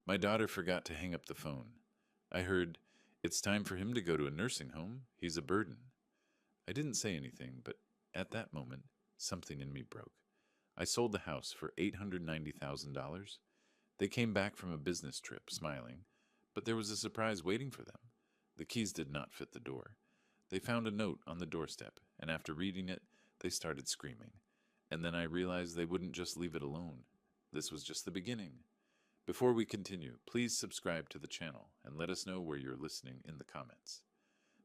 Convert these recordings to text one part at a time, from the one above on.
My daughter forgot to hang up the phone. I heard, "It's time for him to go to a nursing home. He's a burden." I didn't say anything, but at that moment, something in me broke. I sold the house for $890,000. They came back from a business trip, smiling, but there was a surprise waiting for them. The keys did not fit the door. They found a note on the doorstep, and after reading it, they started screaming. And then I realized they wouldn't just leave it alone. This was just the beginning. Before we continue, please subscribe to the channel and let us know where you're listening in the comments.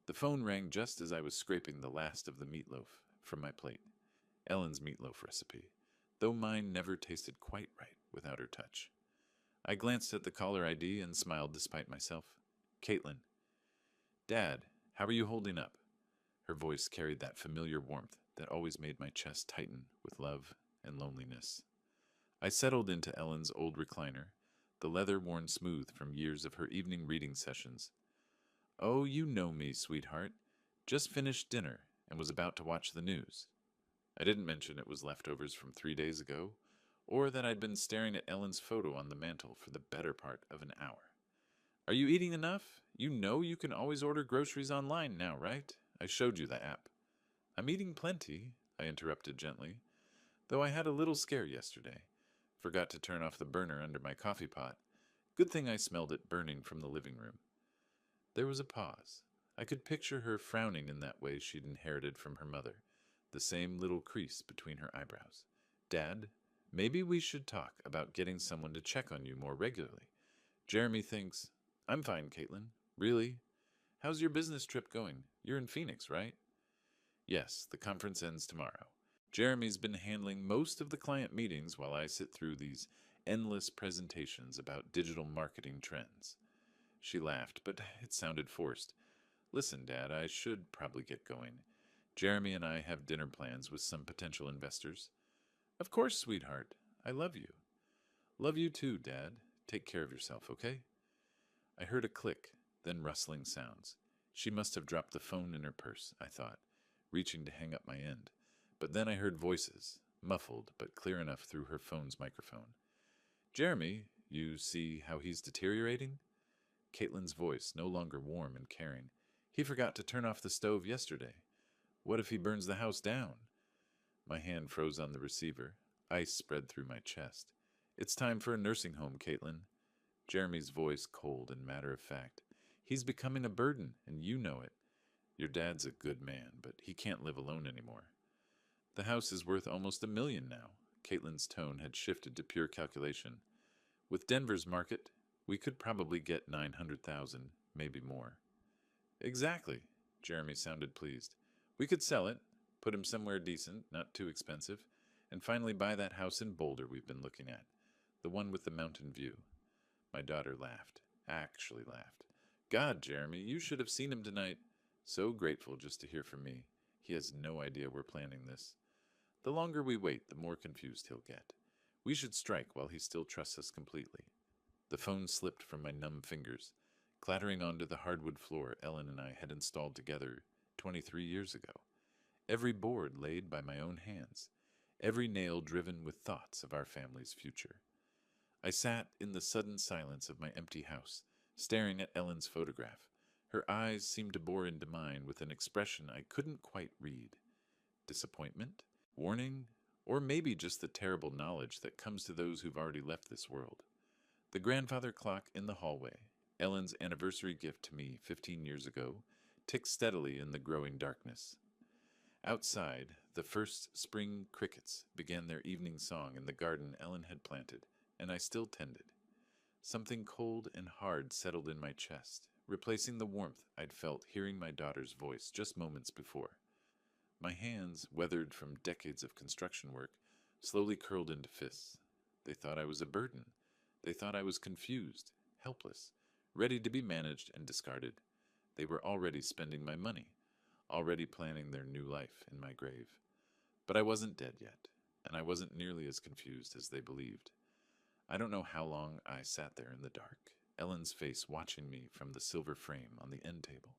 The phone rang just as I was scraping the last of the meatloaf from my plate. Ellen's meatloaf recipe, though mine never tasted quite right without her touch. I glanced at the caller ID and smiled despite myself. Caitlin. "Dad, how are you holding up?" Her voice carried that familiar warmth that always made my chest tighten with love and loneliness. I settled into Ellen's old recliner, the leather worn smooth from years of her evening reading sessions. "Oh, you know me, sweetheart. Just finished dinner and was about to watch the news." I didn't mention it was leftovers from 3 days ago, or that I'd been staring at Ellen's photo on the mantel for the better part of an hour. "Are you eating enough? You know you can always order groceries online now, right? I showed you the app." "I'm eating plenty," I interrupted gently, "though I had a little scare yesterday. Forgot to turn off the burner under my coffee pot. Good thing I smelled it burning from the living room." There was a pause. I could picture her frowning in that way she'd inherited from her mother, the same little crease between her eyebrows. "Dad, maybe we should talk about getting someone to check on you more regularly. Jeremy thinks—" "I'm fine, Caitlin. Really? How's your business trip going? You're in Phoenix, right?" "Yes, the conference ends tomorrow. Jeremy's been handling most of the client meetings while I sit through these endless presentations about digital marketing trends." She laughed, but it sounded forced. "Listen, Dad, I should probably get going. Jeremy and I have dinner plans with some potential investors." "Of course, sweetheart. I love you." "Love you too, Dad. Take care of yourself, okay?" I heard a click, then rustling sounds. She must have dropped the phone in her purse, I thought, reaching to hang up my end. But then I heard voices, muffled but clear enough through her phone's microphone. "Jeremy, you see how he's deteriorating?" Caitlin's voice, no longer warm and caring. "He forgot to turn off the stove yesterday. What if he burns the house down?" My hand froze on the receiver. Ice spread through my chest. "It's time for a nursing home, Caitlin." Jeremy's voice cold and matter-of-fact. "He's becoming a burden, and you know it. Your dad's a good man, but he can't live alone anymore." "The house is worth almost $1 million now." Caitlin's tone had shifted to pure calculation. "With Denver's market, we could probably get 900,000, maybe more." "Exactly." Jeremy sounded pleased. "We could sell it, put him somewhere decent, not too expensive, and finally buy that house in Boulder we've been looking at, the one with the mountain view." My daughter laughed, actually laughed. "God, Jeremy, you should have seen him tonight. So grateful just to hear from me. He has no idea we're planning this. The longer we wait, the more confused he'll get. We should strike while he still trusts us completely." The phone slipped from my numb fingers, clattering onto the hardwood floor Ellen and I had installed together 23 years ago. Every board laid by my own hands, every nail driven with thoughts of our family's future. I sat in the sudden silence of my empty house, staring at Ellen's photograph. Her eyes seemed to bore into mine with an expression I couldn't quite read. Disappointment? Warning? Or maybe just the terrible knowledge that comes to those who've already left this world. The grandfather clock in the hallway, Ellen's anniversary gift to me 15 years ago, ticked steadily in the growing darkness. Outside, the first spring crickets began their evening song in the garden Ellen had planted, and I still tended. Something cold and hard settled in my chest, replacing the warmth I'd felt hearing my daughter's voice just moments before. My hands, weathered from decades of construction work, slowly curled into fists. They thought I was a burden. They thought I was confused, helpless, ready to be managed and discarded. They were already spending my money, already planning their new life in my grave. But I wasn't dead yet, and I wasn't nearly as confused as they believed. I don't know how long I sat there in the dark, Ellen's face watching me from the silver frame on the end table.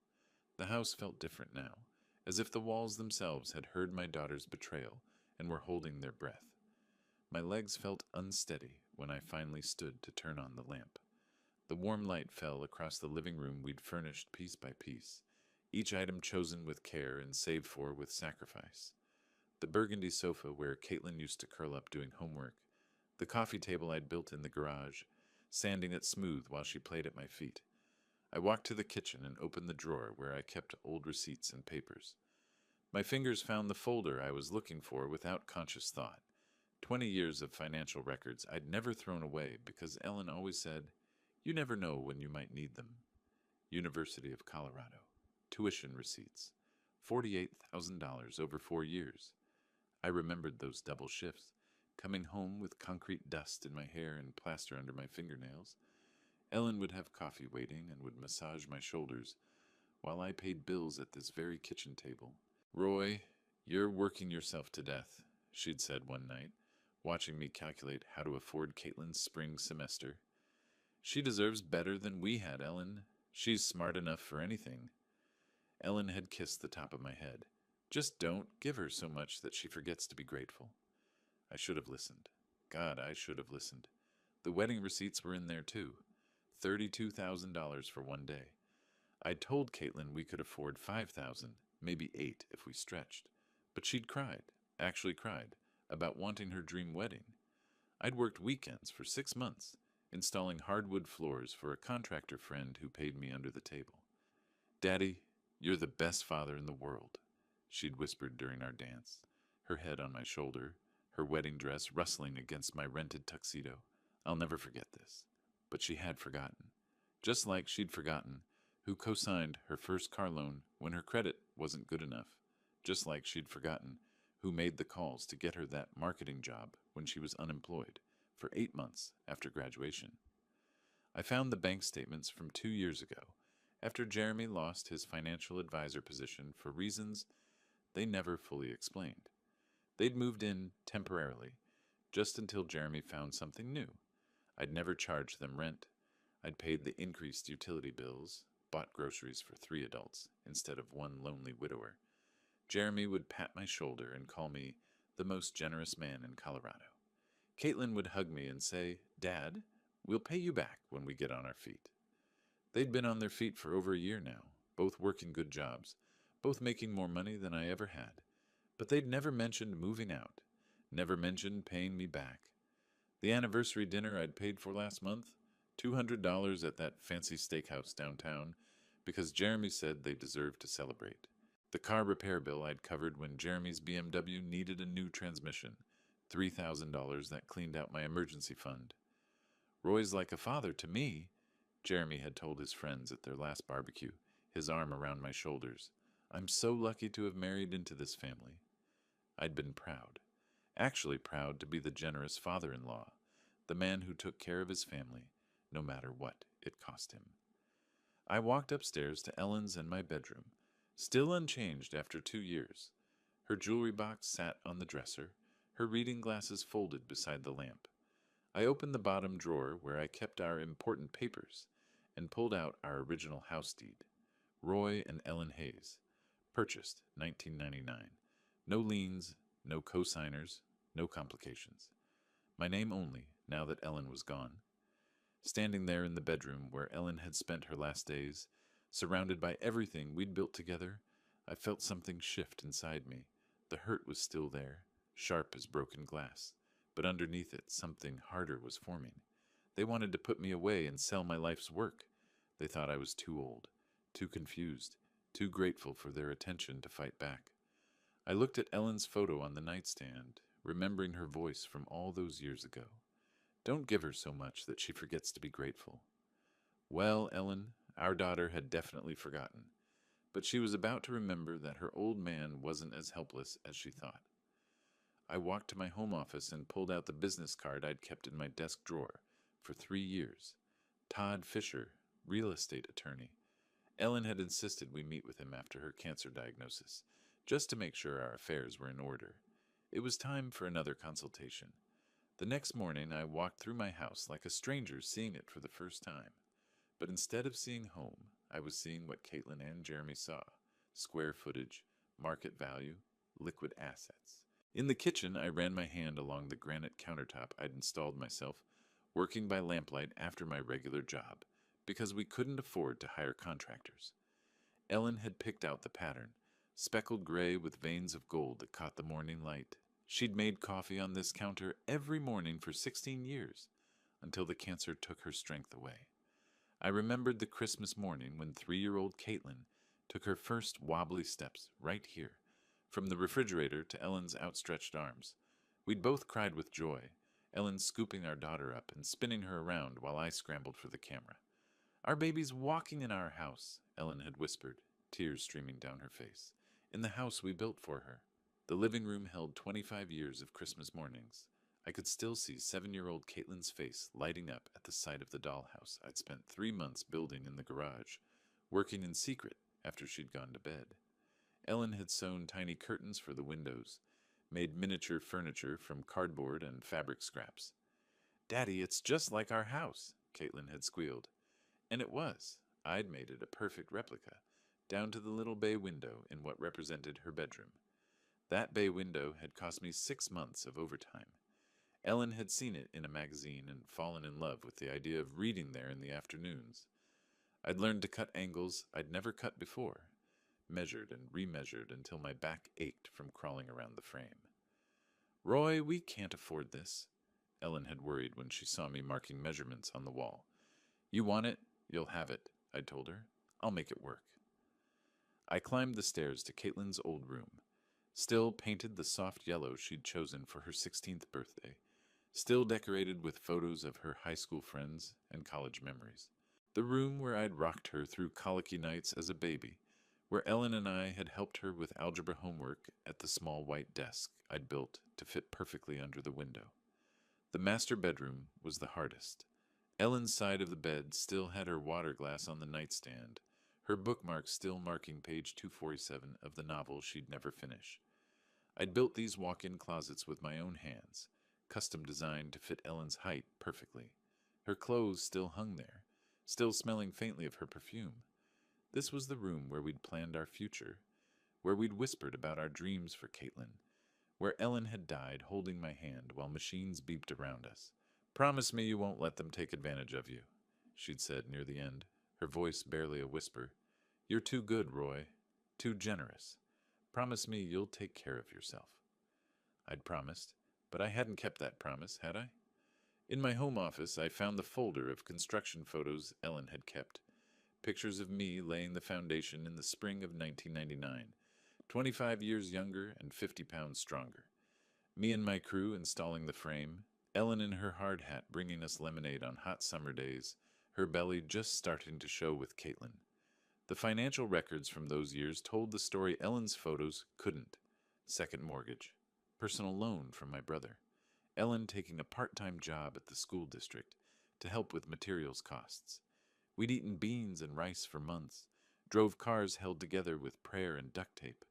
The house felt different now, as if the walls themselves had heard my daughter's betrayal and were holding their breath. My legs felt unsteady when I finally stood to turn on the lamp. The warm light fell across the living room we'd furnished piece by piece, each item chosen with care and saved for with sacrifice. The burgundy sofa where Caitlin used to curl up doing homework, the coffee table I'd built in the garage, sanding it smooth while she played at my feet. I walked to the kitchen and opened the drawer where I kept old receipts and papers. My fingers found the folder I was looking for without conscious thought. 20 years of financial records I'd never thrown away because Ellen always said, "You never know when you might need them." University of Colorado. Tuition receipts. $48,000 over 4 years. I remembered those double shifts, coming home with concrete dust in my hair and plaster under my fingernails. Ellen would have coffee waiting and would massage my shoulders while I paid bills at this very kitchen table. "Roy, you're working yourself to death," she'd said one night, watching me calculate how to afford Caitlin's spring semester. "She deserves better than we had, Ellen. She's smart enough for anything." Ellen had kissed the top of my head. "Just don't give her so much that she forgets to be grateful." I should have listened. God, I should have listened. The wedding receipts were in there too. $32,000 for one day. I told Caitlin we could afford 5,000, maybe 8 if we stretched. But she'd cried, actually cried, about wanting her dream wedding. I'd worked weekends for 6 months, installing hardwood floors for a contractor friend who paid me under the table. "Daddy, you're the best father in the world," she'd whispered during our dance, her head on my shoulder, her wedding dress rustling against my rented tuxedo. I'll never forget this. But she had forgotten. Just like she'd forgotten who co-signed her first car loan when her credit wasn't good enough. Just like she'd forgotten who made the calls to get her that marketing job when she was unemployed for 8 months after graduation. I found the bank statements from 2 years ago, after Jeremy lost his financial advisor position for reasons they never fully explained. They'd moved in temporarily, just until Jeremy found something new. I'd never charged them rent. I'd paid the increased utility bills, bought groceries for 3 adults instead of one lonely widower. Jeremy would pat my shoulder and call me the most generous man in Colorado. Caitlin would hug me and say, "Dad, we'll pay you back when we get on our feet." They'd been on their feet for over a year now, both working good jobs, both making more money than I ever had. But they'd never mentioned moving out, never mentioned paying me back. The anniversary dinner I'd paid for last month, $200 at that fancy steakhouse downtown, because Jeremy said they deserved to celebrate. The car repair bill I'd covered when Jeremy's BMW needed a new transmission, $3,000 that cleaned out my emergency fund. "Roy's like a father to me," Jeremy had told his friends at their last barbecue, his arm around my shoulders. "I'm so lucky to have married into this family." I'd been proud, actually proud to be the generous father-in-law, the man who took care of his family, no matter what it cost him. I walked upstairs to Ellen's and my bedroom, still unchanged after 2 years. Her jewelry box sat on the dresser, her reading glasses folded beside the lamp. I opened the bottom drawer where I kept our important papers and pulled out our original house deed. Roy and Ellen Hayes. Purchased 1999. No liens, no co-signers, no complications. My name only, now that Ellen was gone. Standing there in the bedroom where Ellen had spent her last days, surrounded by everything we'd built together, I felt something shift inside me. The hurt was still there, sharp as broken glass, but underneath it something harder was forming. They wanted to put me away and sell my life's work. They thought I was too old, too confused, too grateful for their attention to fight back. I looked at Ellen's photo on the nightstand, remembering her voice from all those years ago. "Don't give her so much that she forgets to be grateful." Well, Ellen, our daughter had definitely forgotten, but she was about to remember that her old man wasn't as helpless as she thought. I walked to my home office and pulled out the business card I'd kept in my desk drawer for 3 years. Todd Fisher, real estate attorney. Ellen had insisted we meet with him after her cancer diagnosis, just to make sure our affairs were in order. It was time for another consultation. The next morning I walked through my house like a stranger seeing it for the first time. But instead of seeing home, I was seeing what Caitlin and Jeremy saw: square footage, market value, liquid assets. In the kitchen, I ran my hand along the granite countertop I'd installed myself, working by lamplight after my regular job, because we couldn't afford to hire contractors. Ellen had picked out the pattern, speckled gray with veins of gold that caught the morning light. She'd made coffee on this counter every morning for 16 years, until the cancer took her strength away. I remembered the Christmas morning when 3-year-old Caitlin took her first wobbly steps right here, from the refrigerator to Ellen's outstretched arms. We'd both cried with joy, Ellen scooping our daughter up and spinning her around while I scrambled for the camera. "Our baby's walking in our house," Ellen had whispered, tears streaming down her face, "in the house we built for her." The living room held 25 years of Christmas mornings. I could still see 7-year-old Caitlin's face lighting up at the sight of the dollhouse I'd spent 3 months building in the garage, working in secret after she'd gone to bed. Ellen had sewn tiny curtains for the windows, made miniature furniture from cardboard and fabric scraps. "Daddy, it's just like our house," Caitlin had squealed. And it was. I'd made it a perfect replica, down to the little bay window in what represented her bedroom. That bay window had cost me 6 months of overtime. Ellen had seen it in a magazine and fallen in love with the idea of reading there in the afternoons. I'd learned to cut angles I'd never cut before, measured and remeasured until my back ached from crawling around the frame. "Roy, we can't afford this," Ellen had worried when she saw me marking measurements on the wall. "You want it, you'll have it," I told her. "I'll make it work." I climbed the stairs to Caitlin's old room, still painted the soft yellow she'd chosen for her 16th birthday, still decorated with photos of her high school friends and college memories. The room where I'd rocked her through colicky nights as a baby, where Ellen and I had helped her with algebra homework at the small white desk I'd built to fit perfectly under the window. The master bedroom was the hardest. Ellen's side of the bed still had her water glass on the nightstand, her bookmark still marking page 247 of the novel she'd never finish. I'd built these walk-in closets with my own hands, custom designed to fit Ellen's height perfectly. Her clothes still hung there, still smelling faintly of her perfume. This was the room where we'd planned our future, where we'd whispered about our dreams for Caitlin, where Ellen had died holding my hand while machines beeped around us. "Promise me you won't let them take advantage of you," she'd said near the end, her voice barely a whisper. "You're too good, Roy. Too generous. Promise me you'll take care of yourself." I'd promised, but I hadn't kept that promise, had I? In my home office, I found the folder of construction photos Ellen had kept. Pictures of me laying the foundation in the spring of 1999, 25 years younger and 50 pounds stronger. Me and my crew installing the frame, Ellen in her hard hat bringing us lemonade on hot summer days, her belly just starting to show with Caitlin. The financial records from those years told the story Ellen's photos couldn't. Second mortgage, personal loan from my brother, Ellen taking a part-time job at the school district to help with materials costs. We'd eaten beans and rice for months, drove cars held together with prayer and duct tape.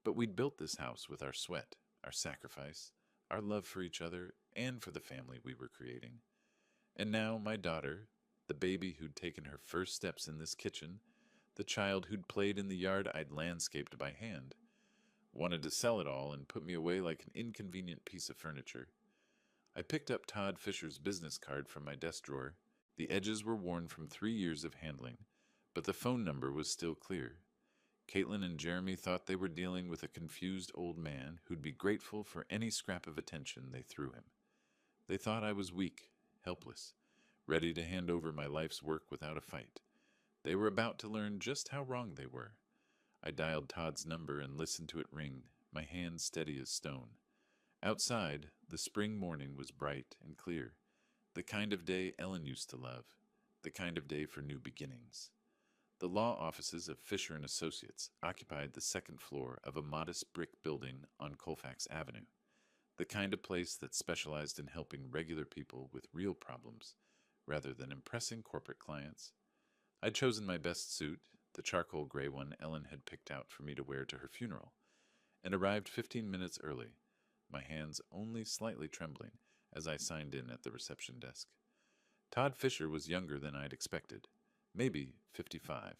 But we'd built this house with our sweat, our sacrifice, our love for each other, and for the family we were creating. And now my daughter, the baby who'd taken her first steps in this kitchen, the child who'd played in the yard I'd landscaped by hand, wanted to sell it all and put me away like an inconvenient piece of furniture. I picked up Todd Fisher's business card from my desk drawer. The edges were worn from 3 years of handling, but the phone number was still clear. Caitlin and Jeremy thought they were dealing with a confused old man who'd be grateful for any scrap of attention they threw him. They thought I was weak, helpless, ready to hand over my life's work without a fight. They were about to learn just how wrong they were. I dialed Todd's number and listened to it ring, my hands steady as stone. Outside, the spring morning was bright and clear, the kind of day Ellen used to love, the kind of day for new beginnings. The law offices of Fisher and Associates occupied the second floor of a modest brick building on Colfax Avenue, the kind of place that specialized in helping regular people with real problems rather than impressing corporate clients. I'd chosen my best suit, the charcoal gray one Ellen had picked out for me to wear to her funeral, and arrived 15 minutes early, my hands only slightly trembling as I signed in at the reception desk. Todd Fisher was younger than I'd expected, maybe 55,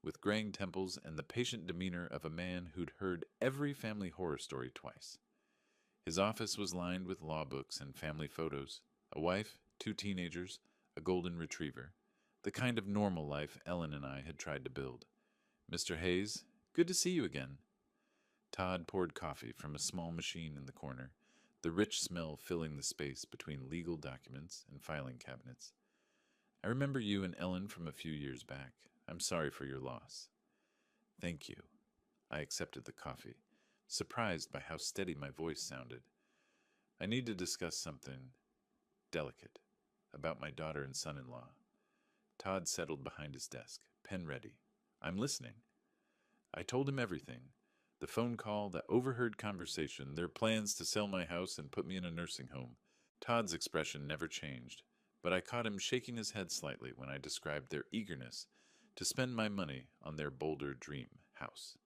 with graying temples and the patient demeanor of a man who'd heard every family horror story twice. His office was lined with law books and family photos, a wife, 2 teenagers, a golden retriever. the kind of normal life Ellen and I had tried to build. Mr. Hayes, good to see you again. Todd poured coffee from a small machine in the corner, the rich smell filling the space between legal documents and filing cabinets. I remember you and Ellen from a few years back. I'm sorry for your loss. Thank you. I accepted the coffee, surprised by how steady my voice sounded. I need to discuss something delicate about my daughter and son-in-law. Todd settled behind his desk, pen ready. I'm listening. I told him everything. The phone call, the overheard conversation, their plans to sell my house and put me in a nursing home. Todd's expression never changed, but I caught him shaking his head slightly when I described their eagerness to spend my money on their Boulder dream house.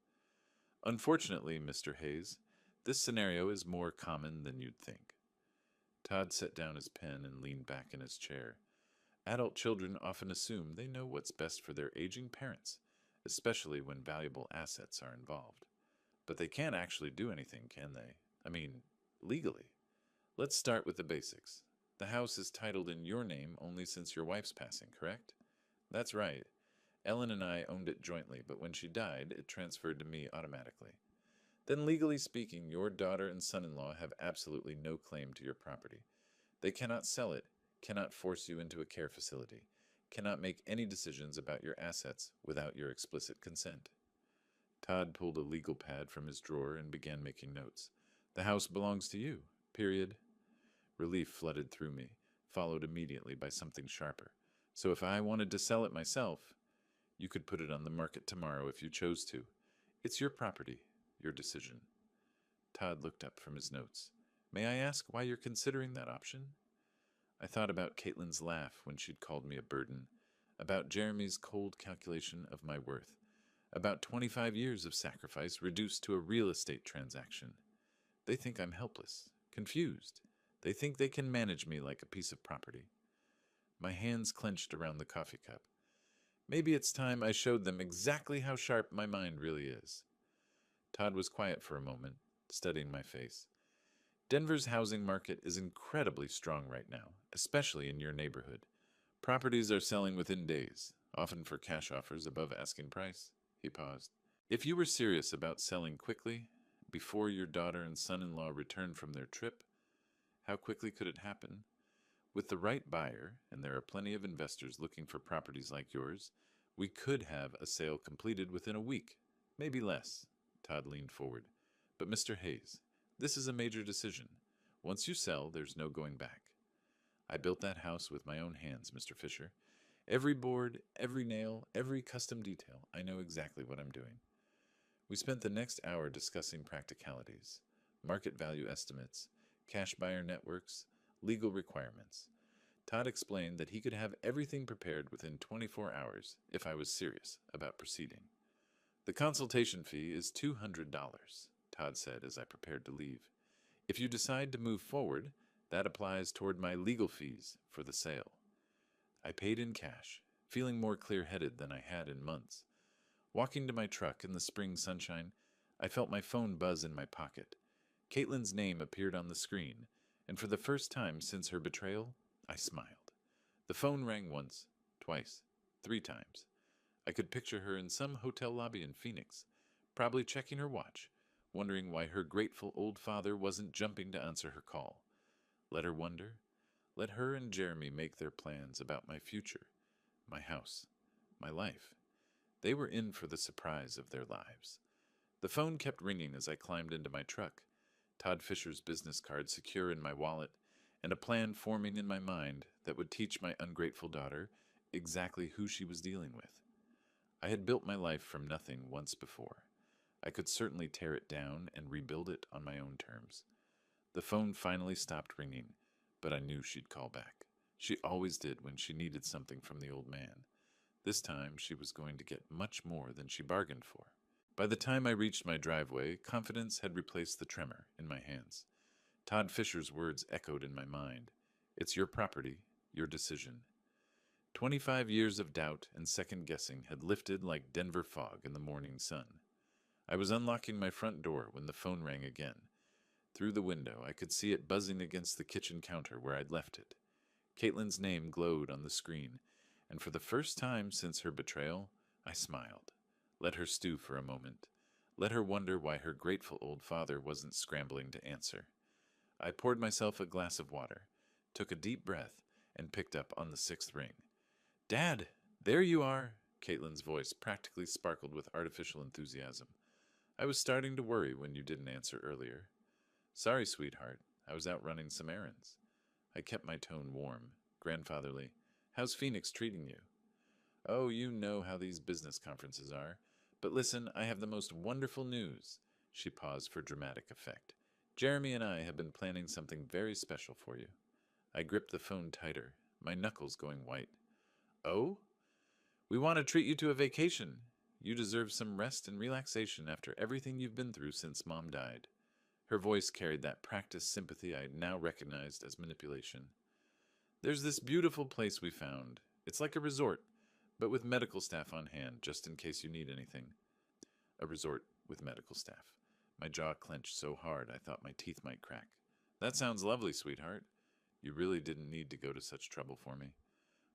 Unfortunately, Mr. Hayes, this scenario is more common than you'd think. Todd set down his pen and leaned back in his chair. Adult children often assume they know what's best for their aging parents, especially when valuable assets are involved. But they can't actually do anything, can they? I mean, legally. Let's start with the basics. The house is titled in your name only since your wife's passing, correct? That's right. Ellen and I owned it jointly, but when she died, it transferred to me automatically. Then, legally speaking, your daughter and son-in-law have absolutely no claim to your property. They cannot sell it, cannot force you into a care facility, cannot make any decisions about your assets without your explicit consent. Todd pulled a legal pad from his drawer and began making notes. The house belongs to you, period. Relief flooded through me, followed immediately by something sharper. So if I wanted to sell it myself, you could put it on the market tomorrow if you chose to. It's your property, your decision. Todd looked up from his notes. May I ask why you're considering that option? I thought about Caitlin's laugh when she'd called me a burden, about Jeremy's cold calculation of my worth, about 25 years of sacrifice reduced to a real estate transaction. They think I'm helpless, confused. They think they can manage me like a piece of property. My hands clenched around the coffee cup. Maybe it's time I showed them exactly how sharp my mind really is. Todd was quiet for a moment, studying my face. Denver's housing market is incredibly strong right now, especially in your neighborhood. Properties are selling within days, often for cash offers above asking price. He paused. If you were serious about selling quickly, before your daughter and son-in-law return from their trip, how quickly could it happen? With the right buyer, and there are plenty of investors looking for properties like yours, we could have a sale completed within a week, maybe less. Todd leaned forward. But Mr. Hayes, this is a major decision. Once you sell, there's no going back. I built that house with my own hands, Mr. Fisher. Every board, every nail, every custom detail, I know exactly what I'm doing. We spent the next hour discussing practicalities, market value estimates, cash buyer networks, legal requirements. Todd explained that he could have everything prepared within 24 hours if I was serious about proceeding. The consultation fee is $200, Todd said as I prepared to leave. If you decide to move forward, that applies toward my legal fees for the sale. I paid in cash, feeling more clear-headed than I had in months. Walking to my truck in the spring sunshine, I felt my phone buzz in my pocket. Caitlin's name appeared on the screen, and for the first time since her betrayal, I smiled. The phone rang once, twice, 3 times. I could picture her in some hotel lobby in Phoenix, probably checking her watch, wondering why her grateful old father wasn't jumping to answer her call. Let her wonder. Let her and Jeremy make their plans about my future, my house, my life. They were in for the surprise of their lives. The phone kept ringing as I climbed into my truck, Todd Fisher's business card secure in my wallet, and a plan forming in my mind that would teach my ungrateful daughter exactly who she was dealing with. I had built my life from nothing once before. I could certainly tear it down and rebuild it on my own terms. The phone finally stopped ringing, but I knew she'd call back. She always did when she needed something from the old man. This time she was going to get much more than she bargained for. By the time I reached my driveway, confidence had replaced the tremor in my hands. Todd Fisher's words echoed in my mind. It's your property, your decision. 25 years of doubt and second-guessing had lifted like Denver fog in the morning sun. I was unlocking my front door when the phone rang again. Through the window, I could see it buzzing against the kitchen counter where I'd left it. Caitlin's name glowed on the screen, and for the first time since her betrayal, I smiled. Let her stew for a moment. Let her wonder why her grateful old father wasn't scrambling to answer. I poured myself a glass of water, took a deep breath, and picked up on the sixth ring. Dad, there you are! Caitlin's voice practically sparkled with artificial enthusiasm. I was starting to worry when you didn't answer earlier. Sorry, sweetheart. I was out running some errands. I kept my tone warm, grandfatherly. How's Phoenix treating you? Oh, you know how these business conferences are. But listen, I have the most wonderful news. She paused for dramatic effect. Jeremy and I have been planning something very special for you. I gripped the phone tighter, my knuckles going white. Oh? We want to treat you to a vacation. You deserve some rest and relaxation after everything you've been through since Mom died. Her voice carried that practiced sympathy I now recognized as manipulation. There's this beautiful place we found. It's like a resort, but with medical staff on hand, just in case you need anything. A resort with medical staff. My jaw clenched so hard I thought my teeth might crack. That sounds lovely, sweetheart. You really didn't need to go to such trouble for me.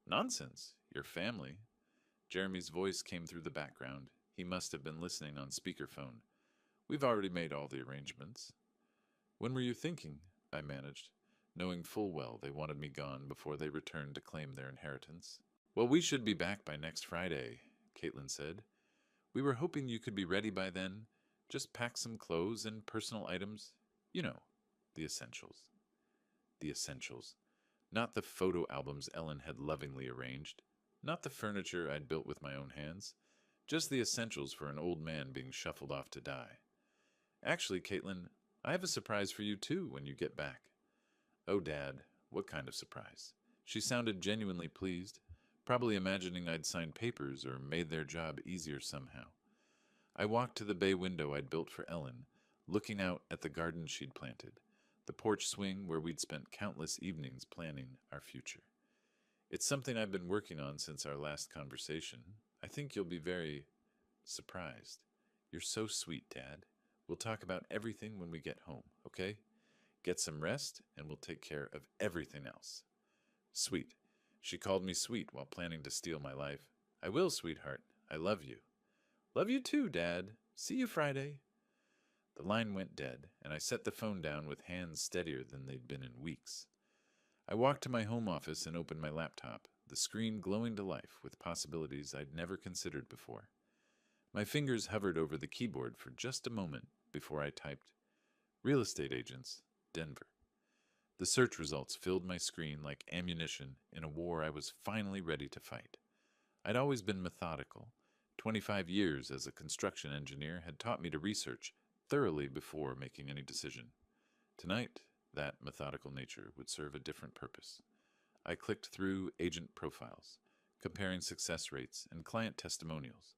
Nonsense. Your family. Jeremy's voice came through the background. He must have been listening on speakerphone. We've already made all the arrangements. When were you thinking? I managed, knowing full well they wanted me gone before they returned to claim their inheritance. Well, we should be back by next Friday, Caitlin said. We were hoping you could be ready by then. Just pack some clothes and personal items. You know, the essentials. The essentials. Not the photo albums Ellen had lovingly arranged. Not the furniture I'd built with my own hands. Just the essentials for an old man being shuffled off to die. Actually, Caitlin, I have a surprise for you too when you get back. Oh, Dad, what kind of surprise? She sounded genuinely pleased, probably imagining I'd signed papers or made their job easier somehow. I walked to the bay window I'd built for Ellen, looking out at the garden she'd planted, the porch swing where we'd spent countless evenings planning our future. It's something I've been working on since our last conversation. I think you'll be very surprised. You're so sweet, Dad. We'll talk about everything when we get home, okay? Get some rest, and we'll take care of everything else. Sweet. She called me sweet while planning to steal my life. I will, sweetheart. I love you. Love you too, Dad. See you Friday. The line went dead, and I set the phone down with hands steadier than they'd been in weeks. I walked to my home office and opened my laptop, the screen glowing to life with possibilities I'd never considered before. My fingers hovered over the keyboard for just a moment before I typed, Real estate agents, Denver. The search results filled my screen like ammunition in a war I was finally ready to fight. I'd always been methodical. 25 years as a construction engineer had taught me to research thoroughly before making any decision. Tonight, that methodical nature would serve a different purpose. I clicked through agent profiles, comparing success rates and client testimonials,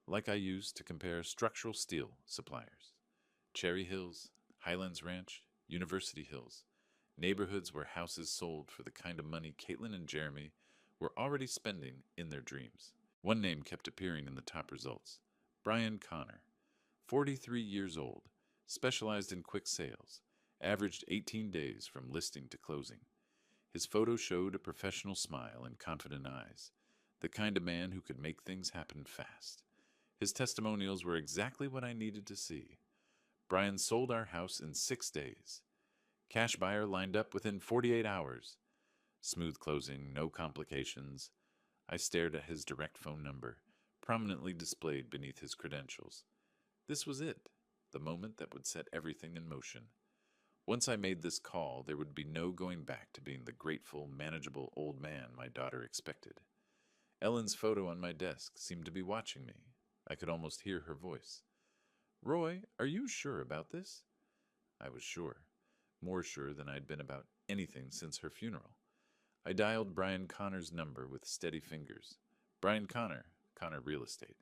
like I used to compare structural steel suppliers. Cherry Hills, Highlands Ranch, University Hills, neighborhoods where houses sold for the kind of money Caitlin and Jeremy were already spending in their dreams. One name kept appearing in the top results. Brian Connor, 43 years old, specialized in quick sales, averaged 18 days from listing to closing. His photo showed a professional smile and confident eyes, the kind of man who could make things happen fast. His testimonials were exactly what I needed to see. Brian sold our house in 6 days. Cash buyer lined up within 48 hours. Smooth closing, no complications. I stared at his direct phone number, prominently displayed beneath his credentials. This was it, the moment that would set everything in motion. Once I made this call, there would be no going back to being the grateful, manageable old man my daughter expected. Ellen's photo on my desk seemed to be watching me. I could almost hear her voice. Roy, are you sure about this? I was sure, more sure than I'd been about anything since her funeral. I dialed Brian Connor's number with steady fingers. Brian Connor, Connor Real Estate.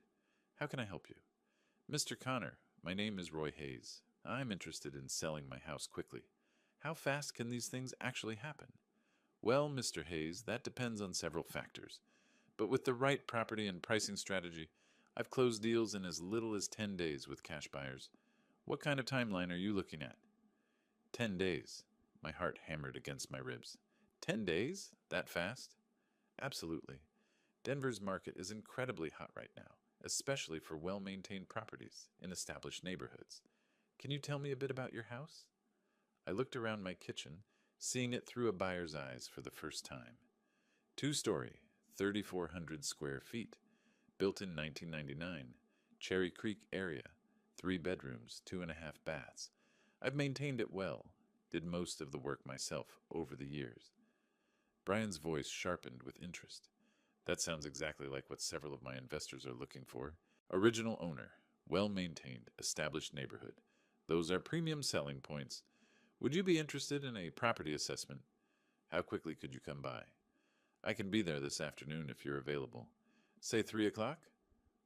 How can I help you? Mr. Connor, my name is Roy Hayes. I'm interested in selling my house quickly. How fast can these things actually happen? Well, Mr. Hayes, that depends on several factors. But with the right property and pricing strategy, I've closed deals in as little as 10 days with cash buyers. What kind of timeline are you looking at? 10 days. My heart hammered against my ribs. 10 days? That fast? Absolutely. Denver's market is incredibly hot right now, especially for well-maintained properties in established neighborhoods. Can you tell me a bit about your house? I looked around my kitchen, seeing it through a buyer's eyes for the first time. Two-story, 3,400 square feet, built in 1999, Cherry Creek area, 3 bedrooms, 2.5 baths. I've maintained it well, did most of the work myself over the years. Brian's voice sharpened with interest. That sounds exactly like what several of my investors are looking for. Original owner, well maintained, established neighborhood. Those are premium selling points. Would you be interested in a property assessment? How quickly could you come by? I can be there this afternoon if you're available. Say 3 o'clock?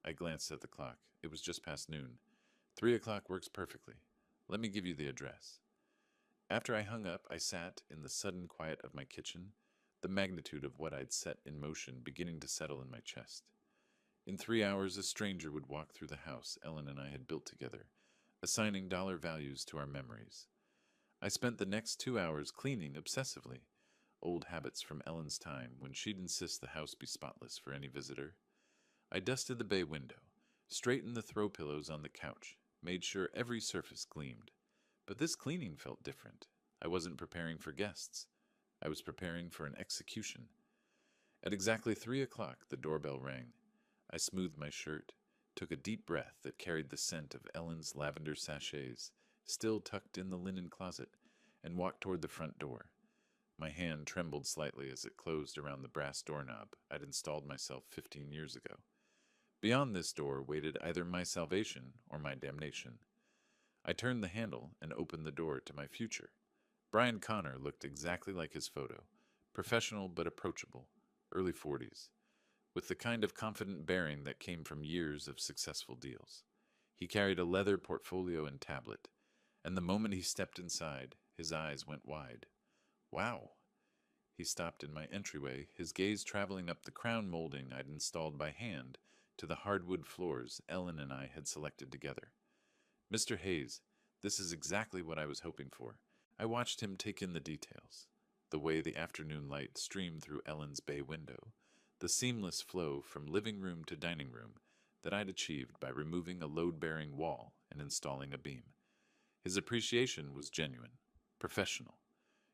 I glanced at the clock. It was just past noon. 3 o'clock works perfectly. Let me give you the address. After I hung up, I sat in the sudden quiet of my kitchen, the magnitude of what I'd set in motion beginning to settle in my chest. In 3 hours, a stranger would walk through the house Ellen and I had built together, assigning dollar values to our memories. I spent the next 2 hours cleaning obsessively, old habits from Ellen's time when she'd insist the house be spotless for any visitor. I dusted the bay window, straightened the throw pillows on the couch, made sure every surface gleamed. But this cleaning felt different. I wasn't preparing for guests. I was preparing for an execution. At exactly 3 o'clock, the doorbell rang. I smoothed my shirt, took a deep breath that carried the scent of Ellen's lavender sachets, still tucked in the linen closet, and walked toward the front door. My hand trembled slightly as it closed around the brass doorknob I'd installed myself 15 years ago. Beyond this door waited either my salvation or my damnation. I turned the handle and opened the door to my future. Brian Connor looked exactly like his photo, professional but approachable, early 40s, with the kind of confident bearing that came from years of successful deals. He carried a leather portfolio and tablet, and the moment he stepped inside, his eyes went wide. Wow! He stopped in my entryway, his gaze traveling up the crown molding I'd installed by hand to the hardwood floors Ellen and I had selected together. Mr. Hayes, this is exactly what I was hoping for. I watched him take in the details, the way the afternoon light streamed through Ellen's bay window, the seamless flow from living room to dining room that I'd achieved by removing a load-bearing wall and installing a beam. His appreciation was genuine, professional.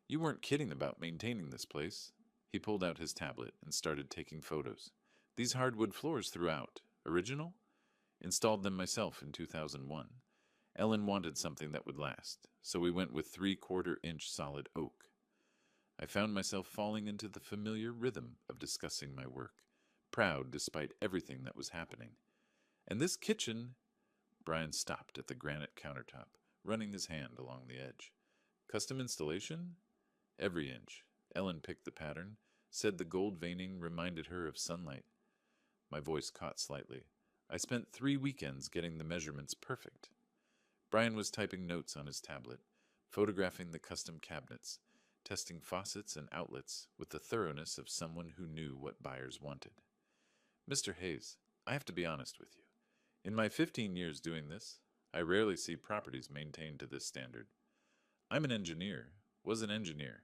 You weren't kidding about maintaining this place. He pulled out his tablet and started taking photos. These hardwood floors throughout, original? Installed them myself in 2001. Ellen wanted something that would last, so we went with 3/4-inch solid oak. I found myself falling into the familiar rhythm of discussing my work, proud despite everything that was happening. And this kitchen... Brian stopped at the granite countertop, running his hand along the edge. Custom installation? Every inch. Ellen picked the pattern, said the gold veining reminded her of sunlight. My voice caught slightly. I spent 3 weekends getting the measurements perfect. Brian was typing notes on his tablet, photographing the custom cabinets, testing faucets and outlets with the thoroughness of someone who knew what buyers wanted. Mr. Hayes, I have to be honest with you. In my 15 years doing this, I rarely see properties maintained to this standard. I'm an engineer, was an engineer.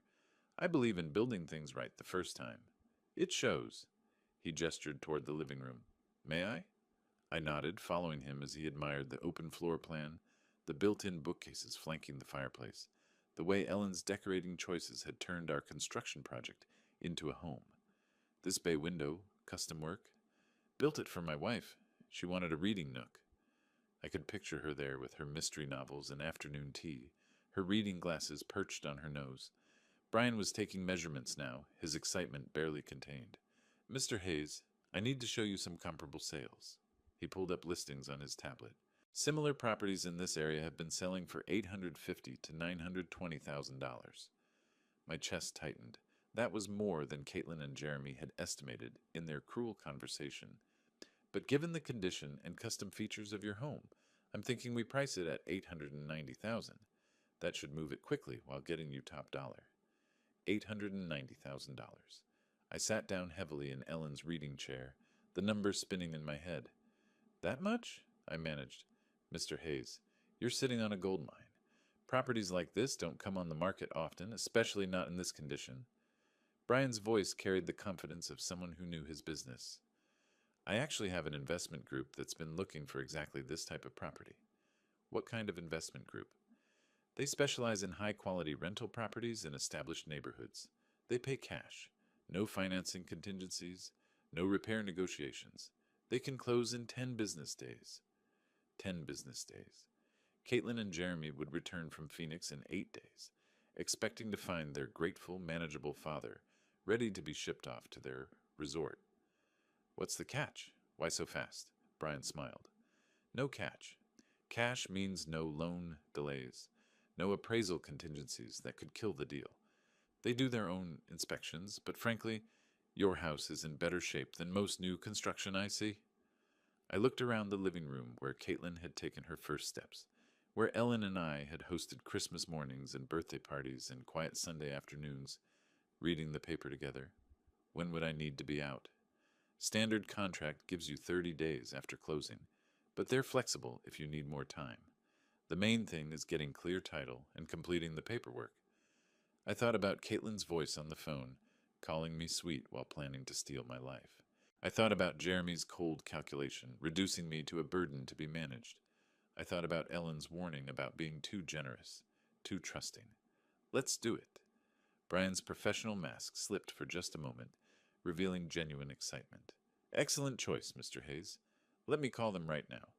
I believe in building things right the first time. It shows. He gestured toward the living room. May I? I nodded, following him as he admired the open floor plan, the built-in bookcases flanking the fireplace, the way Ellen's decorating choices had turned our construction project into a home. This bay window, custom work, built it for my wife. She wanted a reading nook. I could picture her there with her mystery novels and afternoon tea, her reading glasses perched on her nose. Brian was taking measurements now, his excitement barely contained. Mr. Hayes, I need to show you some comparable sales. He pulled up listings on his tablet. Similar properties in this area have been selling for $850,000 to $920,000. My chest tightened. That was more than Caitlin and Jeremy had estimated in their cruel conversation. But given the condition and custom features of your home, I'm thinking we price it at $890,000. That should move it quickly while getting you top dollar. $890,000. I sat down heavily in Ellen's reading chair, the numbers spinning in my head. That much? I managed. Mr. Hayes, you're sitting on a gold mine. Properties like this don't come on the market often, especially not in this condition. Brian's voice carried the confidence of someone who knew his business. I actually have an investment group that's been looking for exactly this type of property. What kind of investment group? They specialize in high quality rental properties in established neighborhoods. They pay cash, no financing contingencies, no repair negotiations. They can close in 10 business days. 10 business days. Caitlin and Jeremy would return from Phoenix in 8 days, expecting to find their grateful, manageable father ready to be shipped off to their resort. What's the catch? Why so fast? Brian smiled. No catch. Cash means no loan delays, no appraisal contingencies that could kill the deal. They do their own inspections, but frankly, your house is in better shape than most new construction I see. I looked around the living room where Caitlin had taken her first steps, where Ellen and I had hosted Christmas mornings and birthday parties and quiet Sunday afternoons, reading the paper together. When would I need to be out? Standard contract gives you 30 days after closing, but they're flexible if you need more time. The main thing is getting clear title and completing the paperwork. I thought about Caitlin's voice on the phone, calling me sweet while planning to steal my life. I thought about Jeremy's cold calculation, reducing me to a burden to be managed. I thought about Ellen's warning about being too generous, too trusting. Let's do it. Brian's professional mask slipped for just a moment, revealing genuine excitement. Excellent choice, Mr. Hayes. Let me call them right now.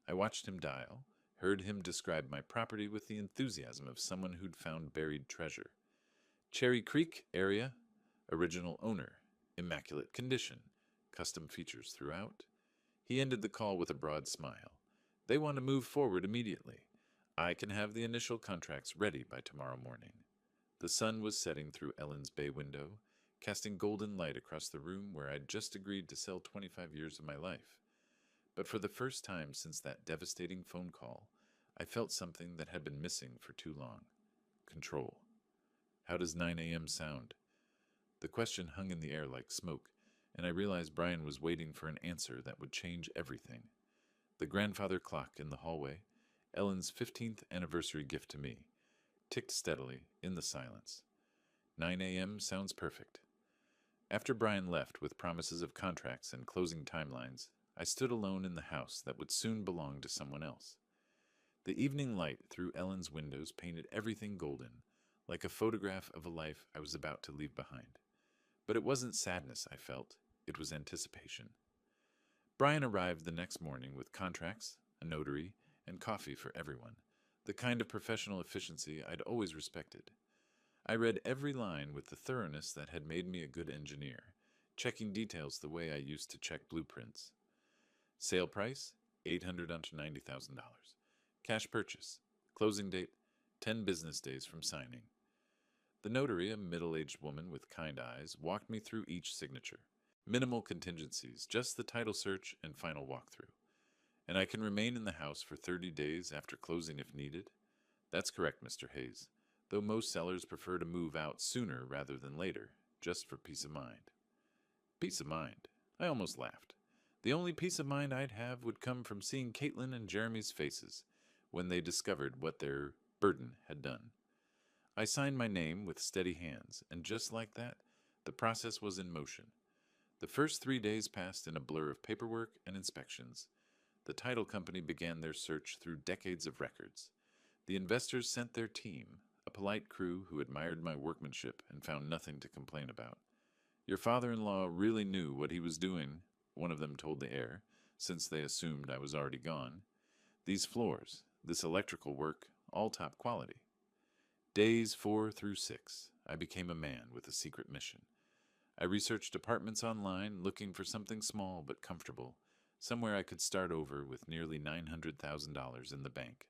I watched him dial, heard him describe my property with the enthusiasm of someone who'd found buried treasure. Cherry Creek area, original owner, immaculate condition, custom features throughout. He ended the call with a broad smile. They want to move forward immediately. I can have the initial contracts ready by tomorrow morning. The sun was setting through Ellen's bay window, casting golden light across the room where I'd just agreed to sell 25 years of my life. But for the first time since that devastating phone call, I felt something that had been missing for too long. Control. How does 9 a.m. sound? The question hung in the air like smoke, and I realized Brian was waiting for an answer that would change everything. The grandfather clock in the hallway, Ellen's 15th anniversary gift to me, ticked steadily in the silence. 9 a.m. sounds perfect. After Brian left with promises of contracts and closing timelines, I stood alone in the house that would soon belong to someone else. The evening light through Ellen's windows painted everything golden, like a photograph of a life I was about to leave behind. But it wasn't sadness I felt, it was anticipation. Brian arrived the next morning with contracts, a notary, and coffee for everyone, the kind of professional efficiency I'd always respected. I read every line with the thoroughness that had made me a good engineer, checking details the way I used to check blueprints. Sale price, $890,000. Cash purchase. Closing date, 10 business days from signing. The notary, a middle-aged woman with kind eyes, walked me through each signature. Minimal contingencies, just the title search and final walkthrough. And I can remain in the house for 30 days after closing if needed? That's correct, Mr. Hayes, though most sellers prefer to move out sooner rather than later, just for peace of mind. Peace of mind? I almost laughed. The only peace of mind I'd have would come from seeing Caitlin and Jeremy's faces when they discovered what their burden had done. I signed my name with steady hands, and just like that, the process was in motion. The first 3 days passed in a blur of paperwork and inspections. The title company began their search through decades of records. The investors sent their team, a polite crew who admired my workmanship and found nothing to complain about. Your father-in-law really knew what he was doing, one of them told the heir, since they assumed I was already gone. These floors, this electrical work, all top quality. Days 4 through 6, I became a man with a secret mission. I researched apartments online, looking for something small but comfortable, somewhere I could start over with nearly $900,000 in the bank.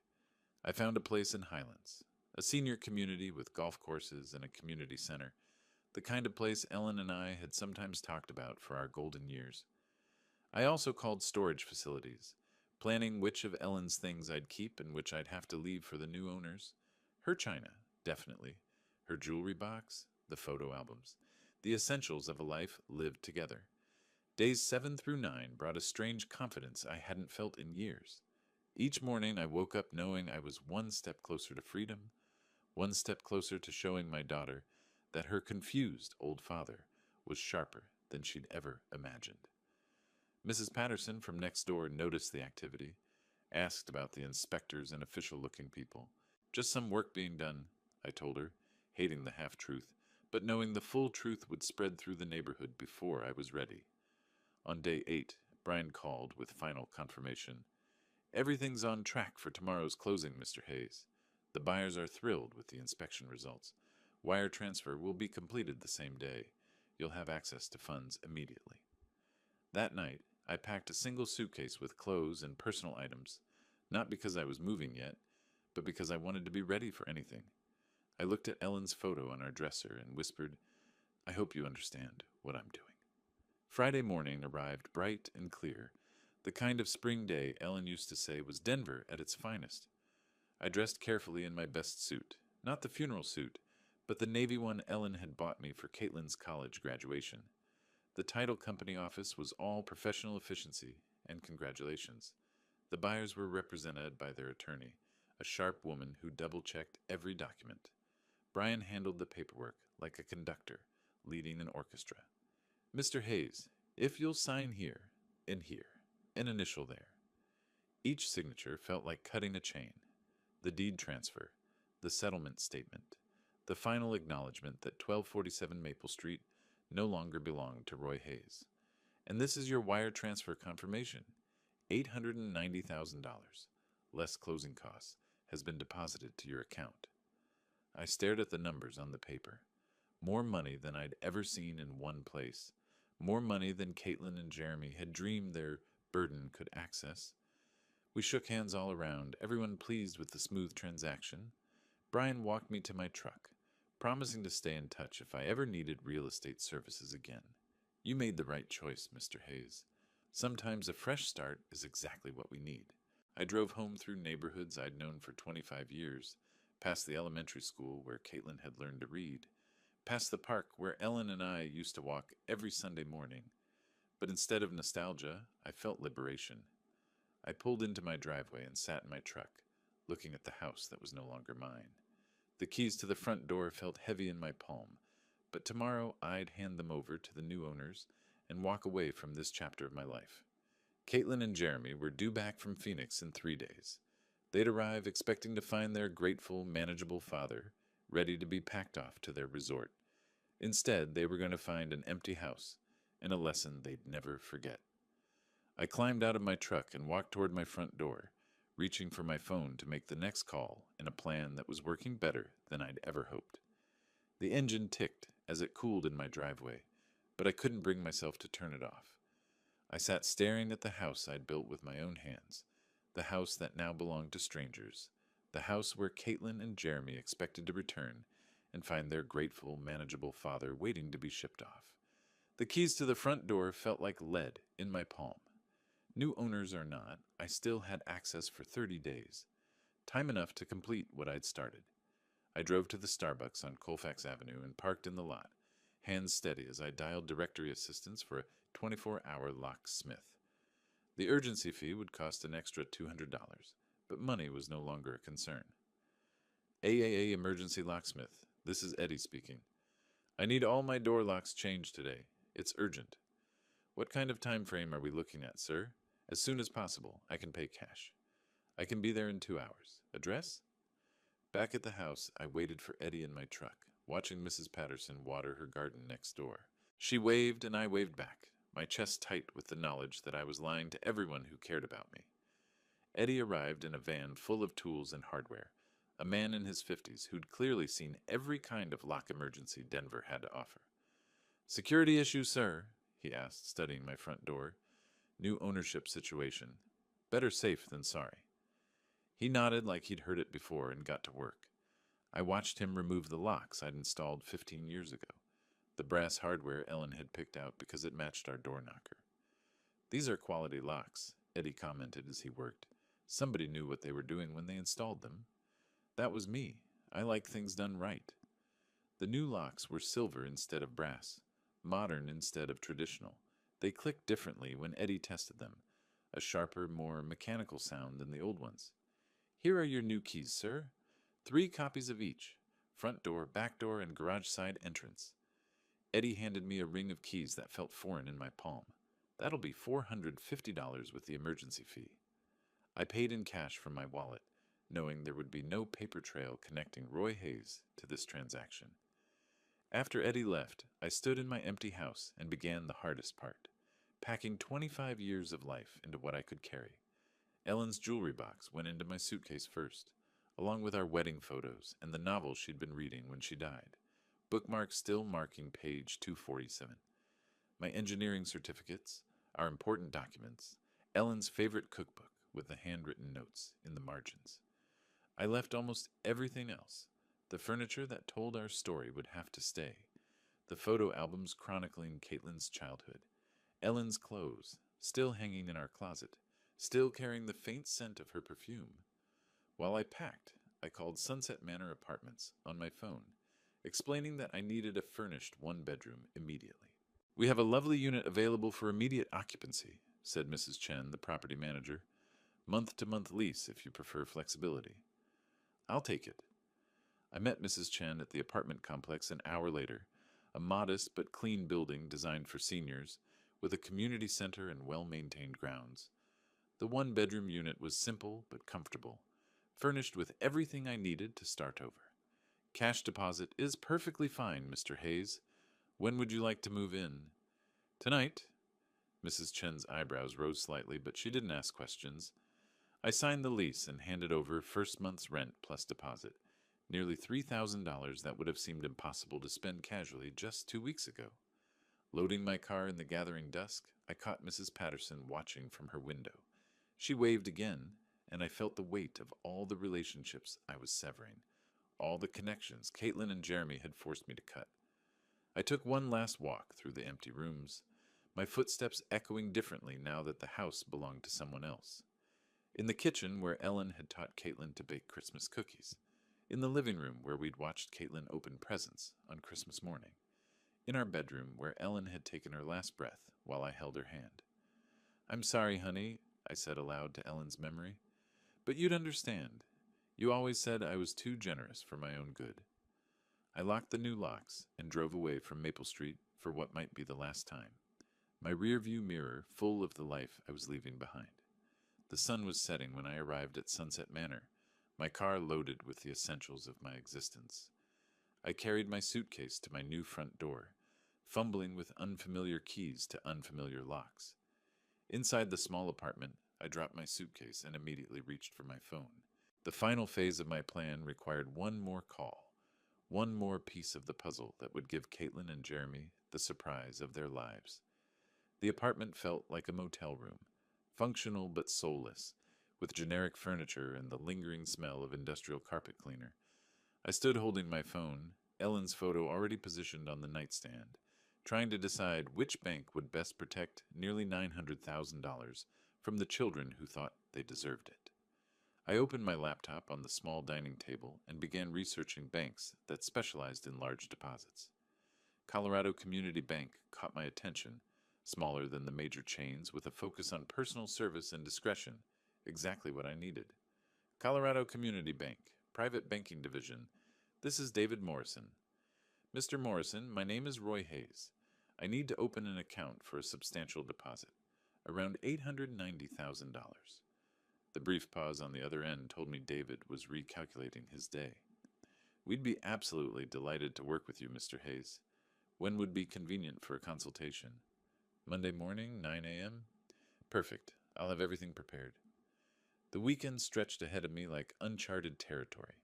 I found a place in Highlands, a senior community with golf courses and a community center, the kind of place Ellen and I had sometimes talked about for our golden years. I also called storage facilities, planning which of Ellen's things I'd keep and which I'd have to leave for the new owners. Her china, definitely. Her jewelry box, the photo albums, the essentials of a life lived together. Days 7 through 9 brought a strange confidence I hadn't felt in years. Each morning I woke up knowing I was one step closer to freedom, one step closer to showing my daughter that her confused old father was sharper than she'd ever imagined. Mrs. Patterson from next door noticed the activity, asked about the inspectors and official-looking people. Just some work being done, I told her, hating the half-truth, but knowing the full truth would spread through the neighborhood before I was ready. On day 8, Brian called with final confirmation. Everything's on track for tomorrow's closing, Mr. Hayes. The buyers are thrilled with the inspection results. Wire transfer will be completed the same day. You'll have access to funds immediately. That night, I packed a single suitcase with clothes and personal items, not because I was moving yet, but because I wanted to be ready for anything. I looked at Ellen's photo on our dresser and whispered, I hope you understand what I'm doing. Friday morning arrived bright and clear, the kind of spring day Ellen used to say was Denver at its finest. I dressed carefully in my best suit, not the funeral suit, but the navy one Ellen had bought me for Caitlin's college graduation. The title company office was all professional efficiency and congratulations. The buyers were represented by their attorney, a sharp woman who double-checked every document. Brian handled the paperwork like a conductor leading an orchestra. Mr. Hayes, if you'll sign here, and here, an initial there. Each signature felt like cutting a chain. The deed transfer, the settlement statement, the final acknowledgement that 1247 Maple Street no longer belonged to Roy Hayes. And this is your wire transfer confirmation. $890,000, less closing costs, has been deposited to your account. I stared at the numbers on the paper. More money than I'd ever seen in one place. More money than Caitlin and Jeremy had dreamed their burden could access. We shook hands all around, everyone pleased with the smooth transaction. Brian walked me to my truck, promising to stay in touch if I ever needed real estate services again. You made the right choice, Mr. Hayes. Sometimes a fresh start is exactly what we need. I drove home through neighborhoods I'd known for 25 years, past the elementary school where Caitlin had learned to read, past the park where Ellen and I used to walk every Sunday morning. But instead of nostalgia, I felt liberation. I pulled into my driveway and sat in my truck, looking at the house that was no longer mine. The keys to the front door felt heavy in my palm, but tomorrow I'd hand them over to the new owners and walk away from this chapter of my life. Caitlin and Jeremy were due back from Phoenix in 3 days. They'd arrive expecting to find their grateful, manageable father ready to be packed off to their resort. Instead, they were going to find an empty house and a lesson they'd never forget. I climbed out of my truck and walked toward my front door, reaching for my phone to make the next call in a plan that was working better than I'd ever hoped. The engine ticked as it cooled in my driveway, but I couldn't bring myself to turn it off. I sat staring at the house I'd built with my own hands, the house that now belonged to strangers, the house where Caitlin and Jeremy expected to return and find their grateful, manageable father waiting to be shipped off. The keys to the front door felt like lead in my palm. New owners or not, I still had access for 30 days, time enough to complete what I'd started. I drove to the Starbucks on Colfax Avenue and parked in the lot, hands steady as I dialed directory assistance for a 24-hour locksmith. The urgency fee would cost an extra $200, but money was no longer a concern. AAA Emergency Locksmith, this is Eddie speaking. I need all my door locks changed today. It's urgent. What kind of time frame are we looking at, sir? As soon as possible. I can pay cash. I can be there in 2 hours. Address? Back at the house, I waited for Eddie in my truck, watching Mrs. Patterson water her garden next door. She waved and I waved back, my chest tight with the knowledge that I was lying to everyone who cared about me. Eddie arrived in a van full of tools and hardware, a man in his 50s who'd clearly seen every kind of lock emergency Denver had to offer. Security issue, sir? He asked, studying my front door. New ownership situation. Better safe than sorry. He nodded like he'd heard it before and got to work. I watched him remove the locks I'd installed 15 years ago, the brass hardware Ellen had picked out because it matched our door knocker. These are quality locks, Eddie commented as he worked. Somebody knew what they were doing when they installed them. That was me. I like things done right. The new locks were silver instead of brass, modern instead of traditional. They clicked differently when Eddie tested them, a sharper, more mechanical sound than the old ones. Here are your new keys, sir. 3 copies of each, front door, back door, and garage side entrance. Eddie handed me a ring of keys that felt foreign in my palm. That'll be $450 with the emergency fee. I paid in cash from my wallet, knowing there would be no paper trail connecting Roy Hayes to this transaction. After Eddie left, I stood in my empty house and began the hardest part, packing 25 years of life into what I could carry. Ellen's jewelry box went into my suitcase first, along with our wedding photos and the novel she'd been reading when she died, bookmarks still marking page 247. My engineering certificates, our important documents, Ellen's favorite cookbook with the handwritten notes in the margins. I left almost everything else. The furniture that told our story would have to stay. The photo albums chronicling Caitlin's childhood. Ellen's clothes, still hanging in our closet, still carrying the faint scent of her perfume. While I packed, I called Sunset Manor Apartments on my phone, explaining that I needed a furnished one-bedroom immediately. "We have a lovely unit available for immediate occupancy," said Mrs. Chen, the property manager. "Month-to-month lease if you prefer flexibility." "I'll take it." I met Mrs. Chen at the apartment complex an hour later, a modest but clean building designed for seniors, with a community center and well-maintained grounds. The one-bedroom unit was simple but comfortable, furnished with everything I needed to start over. "Cash deposit is perfectly fine, Mr. Hayes. When would you like to move in?" "Tonight." Mrs. Chen's eyebrows rose slightly, but she didn't ask questions. I signed the lease and handed over first month's rent plus deposit, nearly $3,000 that would have seemed impossible to spend casually just 2 weeks ago. Loading my car in the gathering dusk, I caught Mrs. Patterson watching from her window. She waved again, and I felt the weight of all the relationships I was severing, all the connections Caitlin and Jeremy had forced me to cut. I took one last walk through the empty rooms, my footsteps echoing differently now that the house belonged to someone else. In the kitchen, where Ellen had taught Caitlin to bake Christmas cookies. In the living room, where we'd watched Caitlin open presents on Christmas morning. In our bedroom, where Ellen had taken her last breath while I held her hand. "I'm sorry, honey," I said aloud to Ellen's memory, "but you'd understand. You always said I was too generous for my own good." I locked the new locks and drove away from Maple Street for what might be the last time, my rear-view mirror full of the life I was leaving behind. The sun was setting when I arrived at Sunset Manor, my car loaded with the essentials of my existence. I carried my suitcase to my new front door, fumbling with unfamiliar keys to unfamiliar locks. Inside the small apartment, I dropped my suitcase and immediately reached for my phone. The final phase of my plan required one more call, one more piece of the puzzle that would give Caitlin and Jeremy the surprise of their lives. The apartment felt like a motel room, functional but soulless, with generic furniture and the lingering smell of industrial carpet cleaner. I stood holding my phone, Ellen's photo already positioned on the nightstand, trying to decide which bank would best protect nearly $900,000 from the children who thought they deserved it. I opened my laptop on the small dining table and began researching banks that specialized in large deposits. Colorado Community Bank caught my attention, smaller than the major chains with a focus on personal service and discretion, exactly what I needed. "Colorado Community Bank, Private Banking Division. This is David Morrison." "Mr. Morrison, my name is Roy Hayes. I need to open an account for a substantial deposit, around $890,000. The brief pause on the other end told me David was recalculating his day. "We'd be absolutely delighted to work with you, Mr. Hayes. When would be convenient for a consultation?" "Monday morning, 9 a.m.? "Perfect. I'll have everything prepared." The weekend stretched ahead of me like uncharted territory.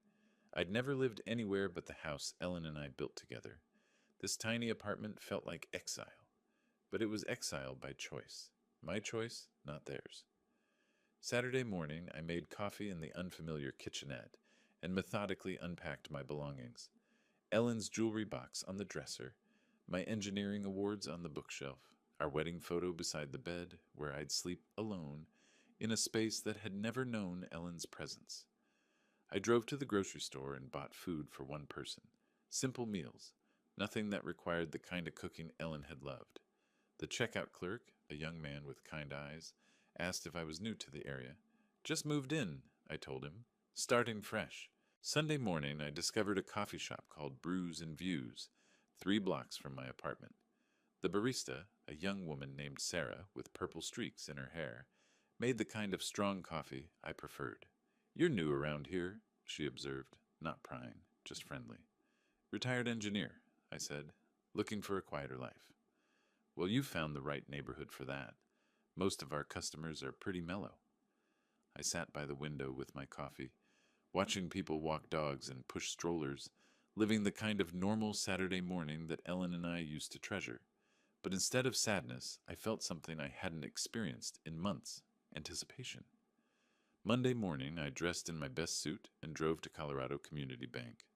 I'd never lived anywhere but the house Ellen and I built together. This tiny apartment felt like exile, but it was exile by choice. My choice, not theirs. Saturday morning, I made coffee in the unfamiliar kitchenette and methodically unpacked my belongings. Ellen's jewelry box on the dresser, my engineering awards on the bookshelf, our wedding photo beside the bed where I'd sleep alone in a space that had never known Ellen's presence. I drove to the grocery store and bought food for one person. Simple meals, nothing that required the kind of cooking Ellen had loved. The checkout clerk, a young man with kind eyes, asked if I was new to the area. "Just moved in," I told him, starting fresh. Sunday morning, I discovered a coffee shop called Brews and Views, 3 blocks from my apartment. The barista, A young woman named Sarah, with purple streaks in her hair, made the kind of strong coffee I preferred. "You're new around here," she observed, not prying, just friendly. "Retired engineer," I said, "looking for a quieter life." "Well, you've found the right neighborhood for that. Most of our customers are pretty mellow." I sat by the window with my coffee, watching people walk dogs and push strollers, living the kind of normal Saturday morning that Ellen and I used to treasure. But instead of sadness, I felt something I hadn't experienced in months: anticipation. Monday morning, I dressed in my best suit and drove to Colorado Community Bank.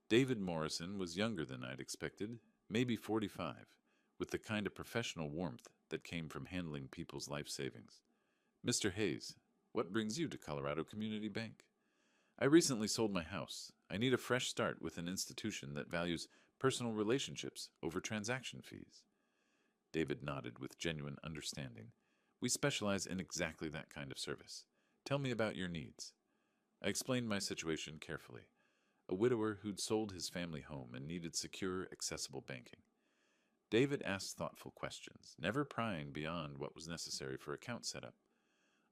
David Morrison was younger than I'd expected, maybe 45, with the kind of professional warmth that came from handling people's life savings. "Mr. Hayes, what brings you to Colorado Community Bank?" "I recently sold my house. I need a fresh start with an institution that values personal relationships over transaction fees." David nodded with genuine understanding. "We specialize in exactly that kind of service. Tell me about your needs." I explained my situation carefully. A widower who'd sold his family home and needed secure, accessible banking. David asked thoughtful questions, never prying beyond what was necessary for account setup.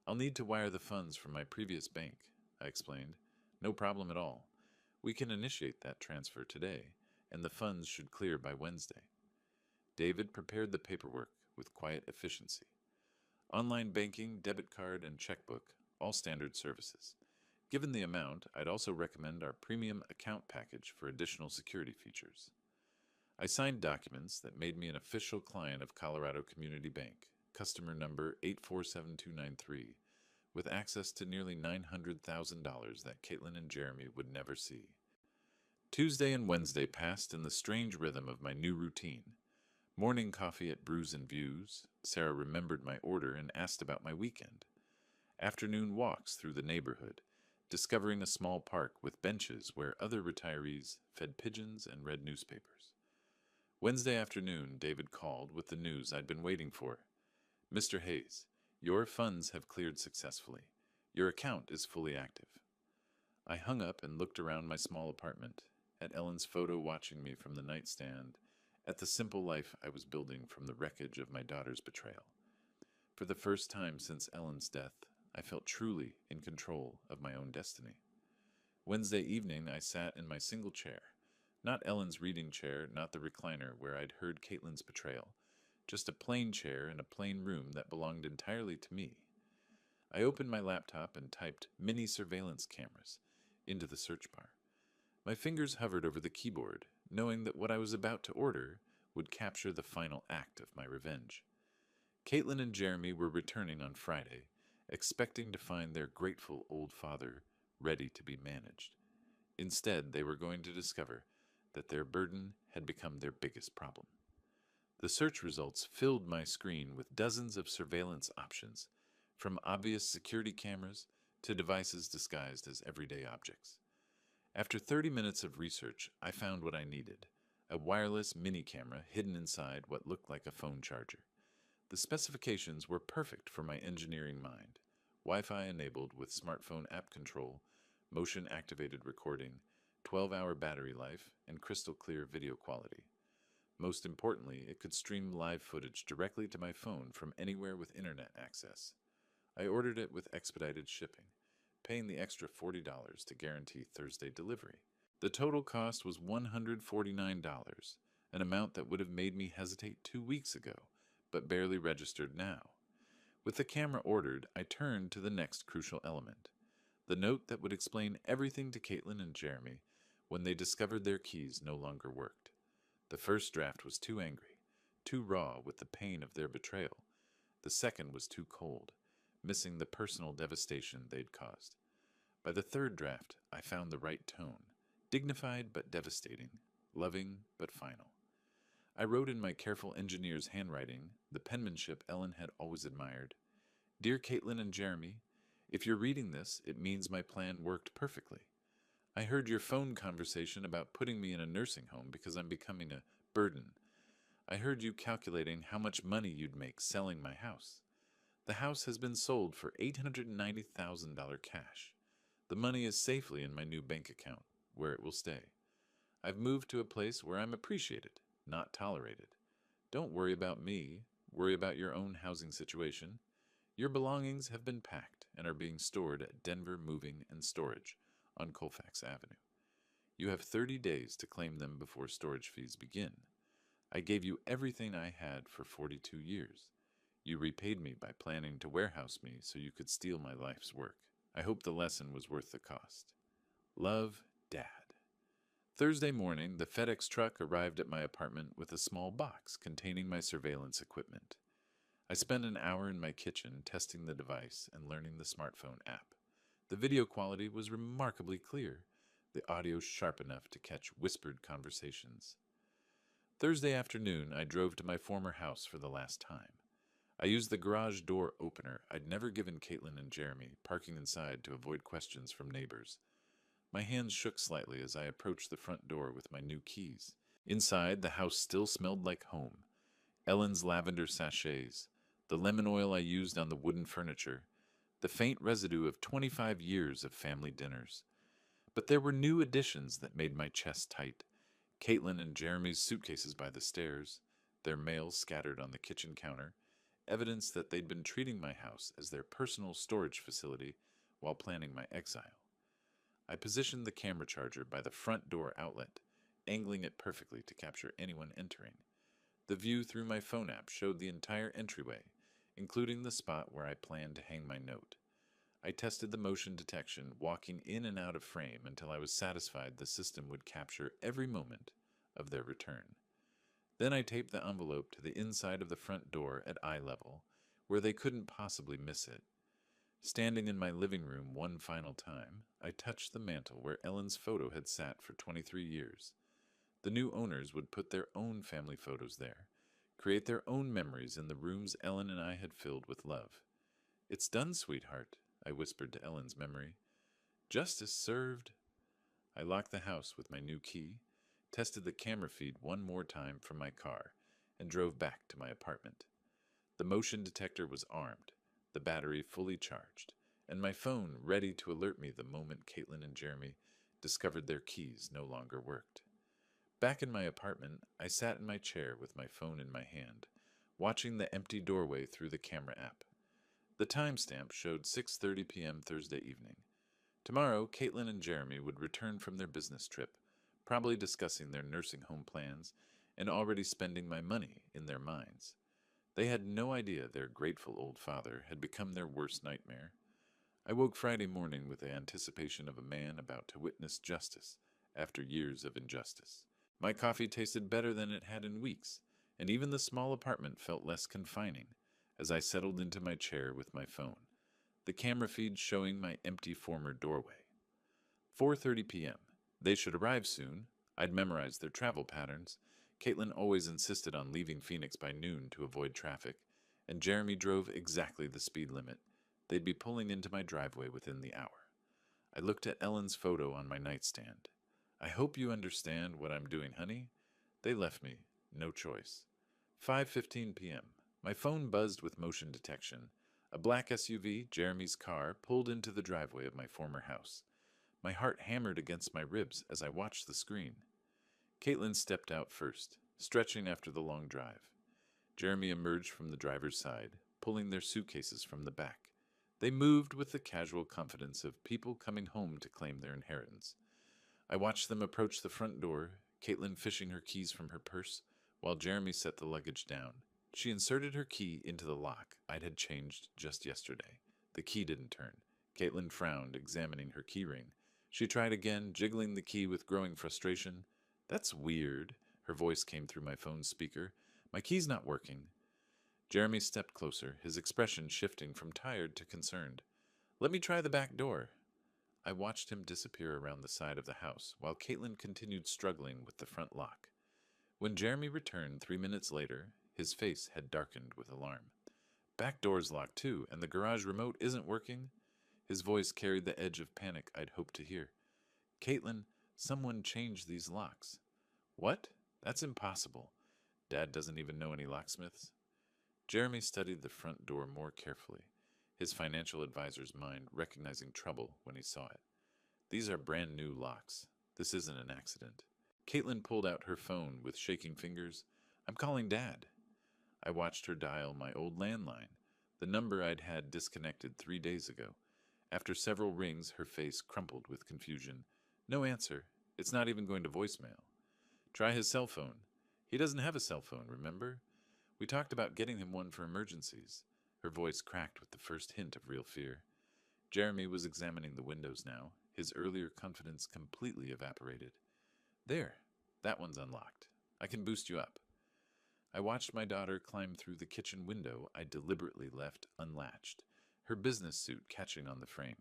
"I'll need to wire the funds from my previous bank," I explained. "No problem at all. We can initiate that transfer today, and the funds should clear by Wednesday." David prepared the paperwork with quiet efficiency. Online banking, debit card, and checkbook, all standard services. Given the amount, I'd also recommend our premium account package for additional security features. I signed documents that made me an official client of Colorado Community Bank, customer number 847293, with access to nearly $900,000 that Caitlin and Jeremy would never see. Tuesday and Wednesday passed in the strange rhythm of my new routine. Morning coffee at Brews and Views. Sarah remembered my order and asked about my weekend. Afternoon walks through the neighborhood, discovering a small park with benches where other retirees fed pigeons and read newspapers. Wednesday afternoon, David called with the news I'd been waiting for. "Mr. Hayes, your funds have cleared successfully. Your account is fully active." I hung up and looked around my small apartment, at Ellen's photo watching me from the nightstand, at the simple life I was building from the wreckage of my daughter's betrayal. For the first time since Ellen's death, I felt truly in control of my own destiny. Wednesday evening, I sat in my single chair. Not Ellen's reading chair, not the recliner where I'd heard Caitlin's betrayal. Just a plain chair in a plain room that belonged entirely to me. I opened my laptop and typed "mini surveillance cameras" into the search bar. My fingers hovered over the keyboard, knowing that what I was about to order would capture the final act of my revenge. Caitlin and Jeremy were returning on Friday, expecting to find their grateful old father ready to be managed. Instead, they were going to discover that their burden had become their biggest problem. The search results filled my screen with dozens of surveillance options, from obvious security cameras to devices disguised as everyday objects. After 30 minutes of research, I found what I needed: a wireless mini camera hidden inside what looked like a phone charger. The specifications were perfect for my engineering mind: Wi-Fi enabled with smartphone app control, motion-activated recording, 12-hour battery life, and crystal clear video quality. Most importantly, it could stream live footage directly to my phone from anywhere with internet access. I ordered it with expedited shipping, paying the extra $40 to guarantee Thursday delivery. The total cost was $149, an amount that would have made me hesitate 2 weeks ago, but barely registered now. With the camera ordered, I turned to the next crucial element: the note that would explain everything to Caitlin and Jeremy when they discovered their keys no longer worked. The first draft was too angry, too raw with the pain of their betrayal. The second was too cold, missing the personal devastation they'd caused. By the third draft, I found the right tone: dignified but devastating, loving but final. I wrote in my careful engineer's handwriting, the penmanship Ellen had always admired: "Dear Caitlin and Jeremy, if you're reading this, it means my plan worked perfectly. I heard your phone conversation about putting me in a nursing home because I'm becoming a burden. I heard you calculating how much money you'd make selling my house. The house has been sold for $890,000 cash. The money is safely in my new bank account, where it will stay. I've moved to a place where I'm appreciated, not tolerated. Don't worry about me. worry about your own housing situation. Your belongings have been packed and are being stored at Denver Moving and Storage on Colfax Avenue. You have 30 days to claim them before storage fees begin. I gave you everything I had for 42 years. You repaid me by planning to warehouse me so you could steal my life's work. I hope the lesson was worth the cost. Love, Dad. Thursday morning, the FedEx truck arrived at my apartment with a small box containing my surveillance equipment. I spent an hour in my kitchen testing the device and learning the smartphone app. The video quality was remarkably clear, the audio sharp enough to catch whispered conversations. Thursday afternoon, I drove to my former house for the last time. I used the garage door opener I'd never given Caitlin and Jeremy, parking inside to avoid questions from neighbors. My hands shook slightly as I approached the front door with my new keys. Inside, the house still smelled like home. Ellen's lavender sachets, the lemon oil I used on the wooden furniture, the faint residue of 25 years of family dinners. But there were new additions that made my chest tight. Caitlin and Jeremy's suitcases by the stairs, their mail scattered on the kitchen counter, evidence that they'd been treating my house as their personal storage facility while planning my exile. I positioned the camera charger by the front door outlet, angling it perfectly to capture anyone entering. The view through my phone app showed the entire entryway, including the spot where I planned to hang my note. I tested the motion detection, walking in and out of frame until I was satisfied the system would capture every moment of their return. Then I taped the envelope to the inside of the front door at eye level, where they couldn't possibly miss it. Standing in my living room one final time, I touched the mantel where Ellen's photo had sat for 23 years. The new owners would put their own family photos there, create their own memories in the rooms Ellen and I had filled with love. "It's done, sweetheart," I whispered to Ellen's memory. "Justice served." I locked the house with my new key, tested the camera feed one more time from my car, and drove back to my apartment. The motion detector was armed, the battery fully charged, and my phone ready to alert me the moment Caitlin and Jeremy discovered their keys no longer worked. Back in my apartment, I sat in my chair with my phone in my hand, watching the empty doorway through the camera app. The timestamp showed 6:30 p.m. Thursday evening. Tomorrow, Caitlin and Jeremy would return from their business trip, probably discussing their nursing home plans and already spending my money in their minds. They had no idea their grateful old father had become their worst nightmare. I woke Friday morning with the anticipation of a man about to witness justice after years of injustice. My coffee tasted better than it had in weeks, and even the small apartment felt less confining as I settled into my chair with my phone, the camera feed showing my empty former doorway. 4:30 p.m. They should arrive soon. I'd memorized their travel patterns. Caitlin always insisted on leaving Phoenix by noon to avoid traffic, and Jeremy drove exactly the speed limit. They'd be pulling into my driveway within the hour. I looked at Ellen's photo on my nightstand. "I hope you understand what I'm doing, honey." They left me no choice. 5:15 p.m. My phone buzzed with motion detection. A black SUV, Jeremy's car, pulled into the driveway of my former house. My heart hammered against my ribs as I watched the screen. Caitlin stepped out first, stretching after the long drive. Jeremy emerged from the driver's side, pulling their suitcases from the back. They moved with the casual confidence of people coming home to claim their inheritance. I watched them approach the front door, Caitlin fishing her keys from her purse, while Jeremy set the luggage down. She inserted her key into the lock I'd had changed just yesterday. The key didn't turn. Caitlin frowned, examining her keyring. She tried again, jiggling the key with growing frustration. "That's weird," her voice came through my phone speaker. "My key's not working." Jeremy stepped closer, his expression shifting from tired to concerned. "Let me try the back door." I watched him disappear around the side of the house, while Caitlin continued struggling with the front lock. When Jeremy returned 3 minutes later, his face had darkened with alarm. "Back door's locked too, and the garage remote isn't working?" His voice carried the edge of panic I'd hoped to hear. "Caitlin, someone changed these locks." "What? That's impossible. Dad doesn't even know any locksmiths." Jeremy studied the front door more carefully, his financial advisor's mind recognizing trouble when he saw it. "These are brand new locks. This isn't an accident." Caitlin pulled out her phone with shaking fingers. "I'm calling Dad." I watched her dial my old landline, the number I'd had disconnected 3 days ago. After several rings, her face crumpled with confusion. No answer. It's not even going to voicemail. Try his cell phone. He doesn't have a cell phone, remember? We talked about getting him one for emergencies. Her voice cracked with the first hint of real fear. Jeremy was examining the windows now, his earlier confidence completely evaporated. There, that one's unlocked. I can boost you up. I watched my daughter climb through the kitchen window I deliberately left unlatched, her business suit catching on the frame.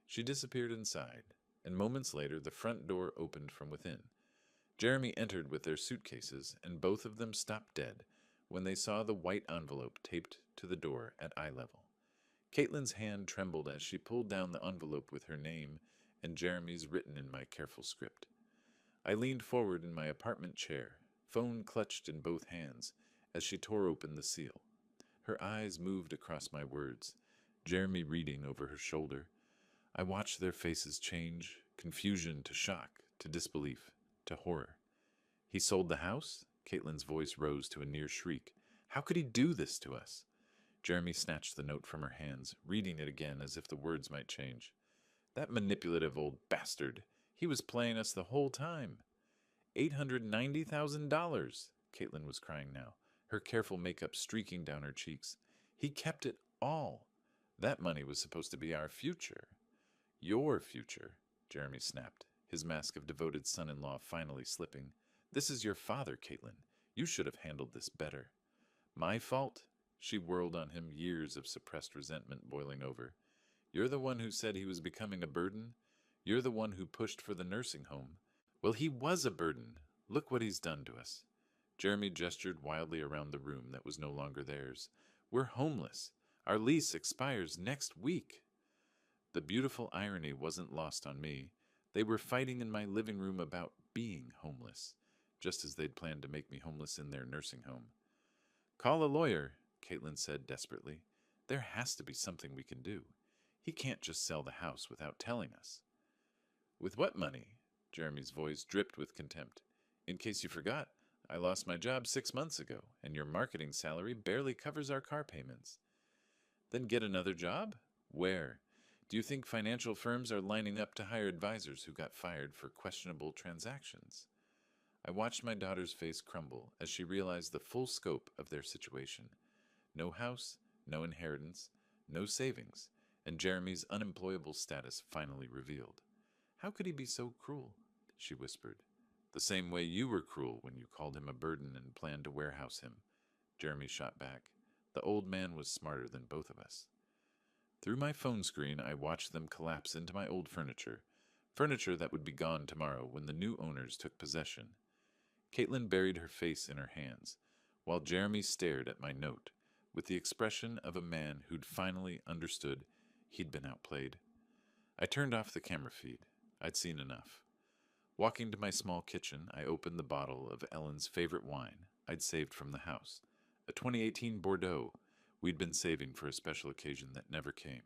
She disappeared inside, and moments later the front door opened from within. Jeremy entered with their suitcases, and both of them stopped dead when they saw the white envelope taped to the door at eye level. Caitlin's hand trembled as she pulled down the envelope with her name and Jeremy's written in my careful script. I leaned forward in my apartment chair, phone clutched in both hands, as she tore open the seal. Her eyes moved across my words, Jeremy reading over her shoulder. I watched their faces change, confusion to shock, to disbelief, to horror. He sold the house? Caitlin's voice rose to a near shriek. How could he do this to us? Jeremy snatched the note from her hands, reading it again as if the words might change. That manipulative old bastard. He was playing us the whole time. $890,000, Caitlin was crying now, her careful makeup streaking down her cheeks. He kept it all. That money was supposed to be our future. Your future, Jeremy snapped, his mask of devoted son-in-law finally slipping. This is your father, Caitlin. You should have handled this better. My fault? She whirled on him, years of suppressed resentment boiling over. You're the one who said he was becoming a burden? You're the one who pushed for the nursing home. Well, he was a burden. Look what he's done to us. Jeremy gestured wildly around the room that was no longer theirs. We're homeless. Our lease expires next week. The beautiful irony wasn't lost on me. They were fighting in my living room about being homeless, just as they'd planned to make me homeless in their nursing home. Call a lawyer, Caitlin said desperately. There has to be something we can do. He can't just sell the house without telling us. With what money? Jeremy's voice dripped with contempt. In case you forgot, I lost my job 6 months ago, and your marketing salary barely covers our car payments. Then get another job? Where? Do you think financial firms are lining up to hire advisors who got fired for questionable transactions? I watched my daughter's face crumble as she realized the full scope of their situation. No house, no inheritance, no savings, and Jeremy's unemployable status finally revealed. How could he be so cruel? She whispered. The same way you were cruel when you called him a burden and planned to warehouse him. Jeremy shot back. The old man was smarter than both of us. Through my phone screen, I watched them collapse into my old furniture that would be gone tomorrow when the new owners took possession. Caitlin buried her face in her hands, while Jeremy stared at my note, with the expression of a man who'd finally understood he'd been outplayed. I turned off the camera feed. I'd seen enough. Walking to my small kitchen, I opened the bottle of Ellen's favorite wine I'd saved from the house, a 2018 Bordeaux we'd been saving for a special occasion that never came.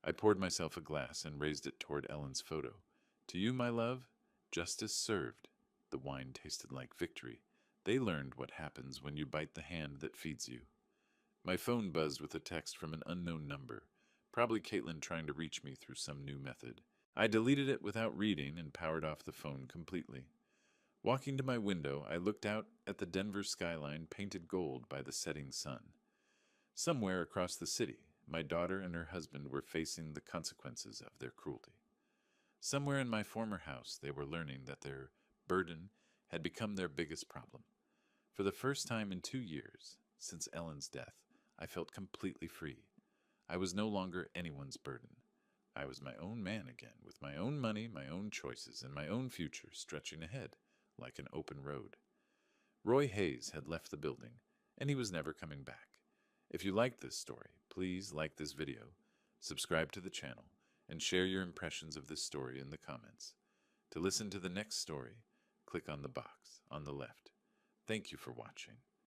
I poured myself a glass and raised it toward Ellen's photo. To you, my love, justice served. The wine tasted like victory. They learned what happens when you bite the hand that feeds you. My phone buzzed with a text from an unknown number, probably Caitlin trying to reach me through some new method. I deleted it without reading and powered off the phone completely. Walking to my window, I looked out at the Denver skyline painted gold by the setting sun. Somewhere across the city, my daughter and her husband were facing the consequences of their cruelty. Somewhere in my former house, they were learning that their burden had become their biggest problem. For the first time in 2 years, since Ellen's death, I felt completely free. I was no longer anyone's burden. I was my own man again, with my own money, my own choices, and my own future stretching ahead like an open road. Roy Hayes had left the building, and he was never coming back. If you liked this story, please like this video, subscribe to the channel, and share your impressions of this story in the comments. To listen to the next story, click on the box on the left. Thank you for watching.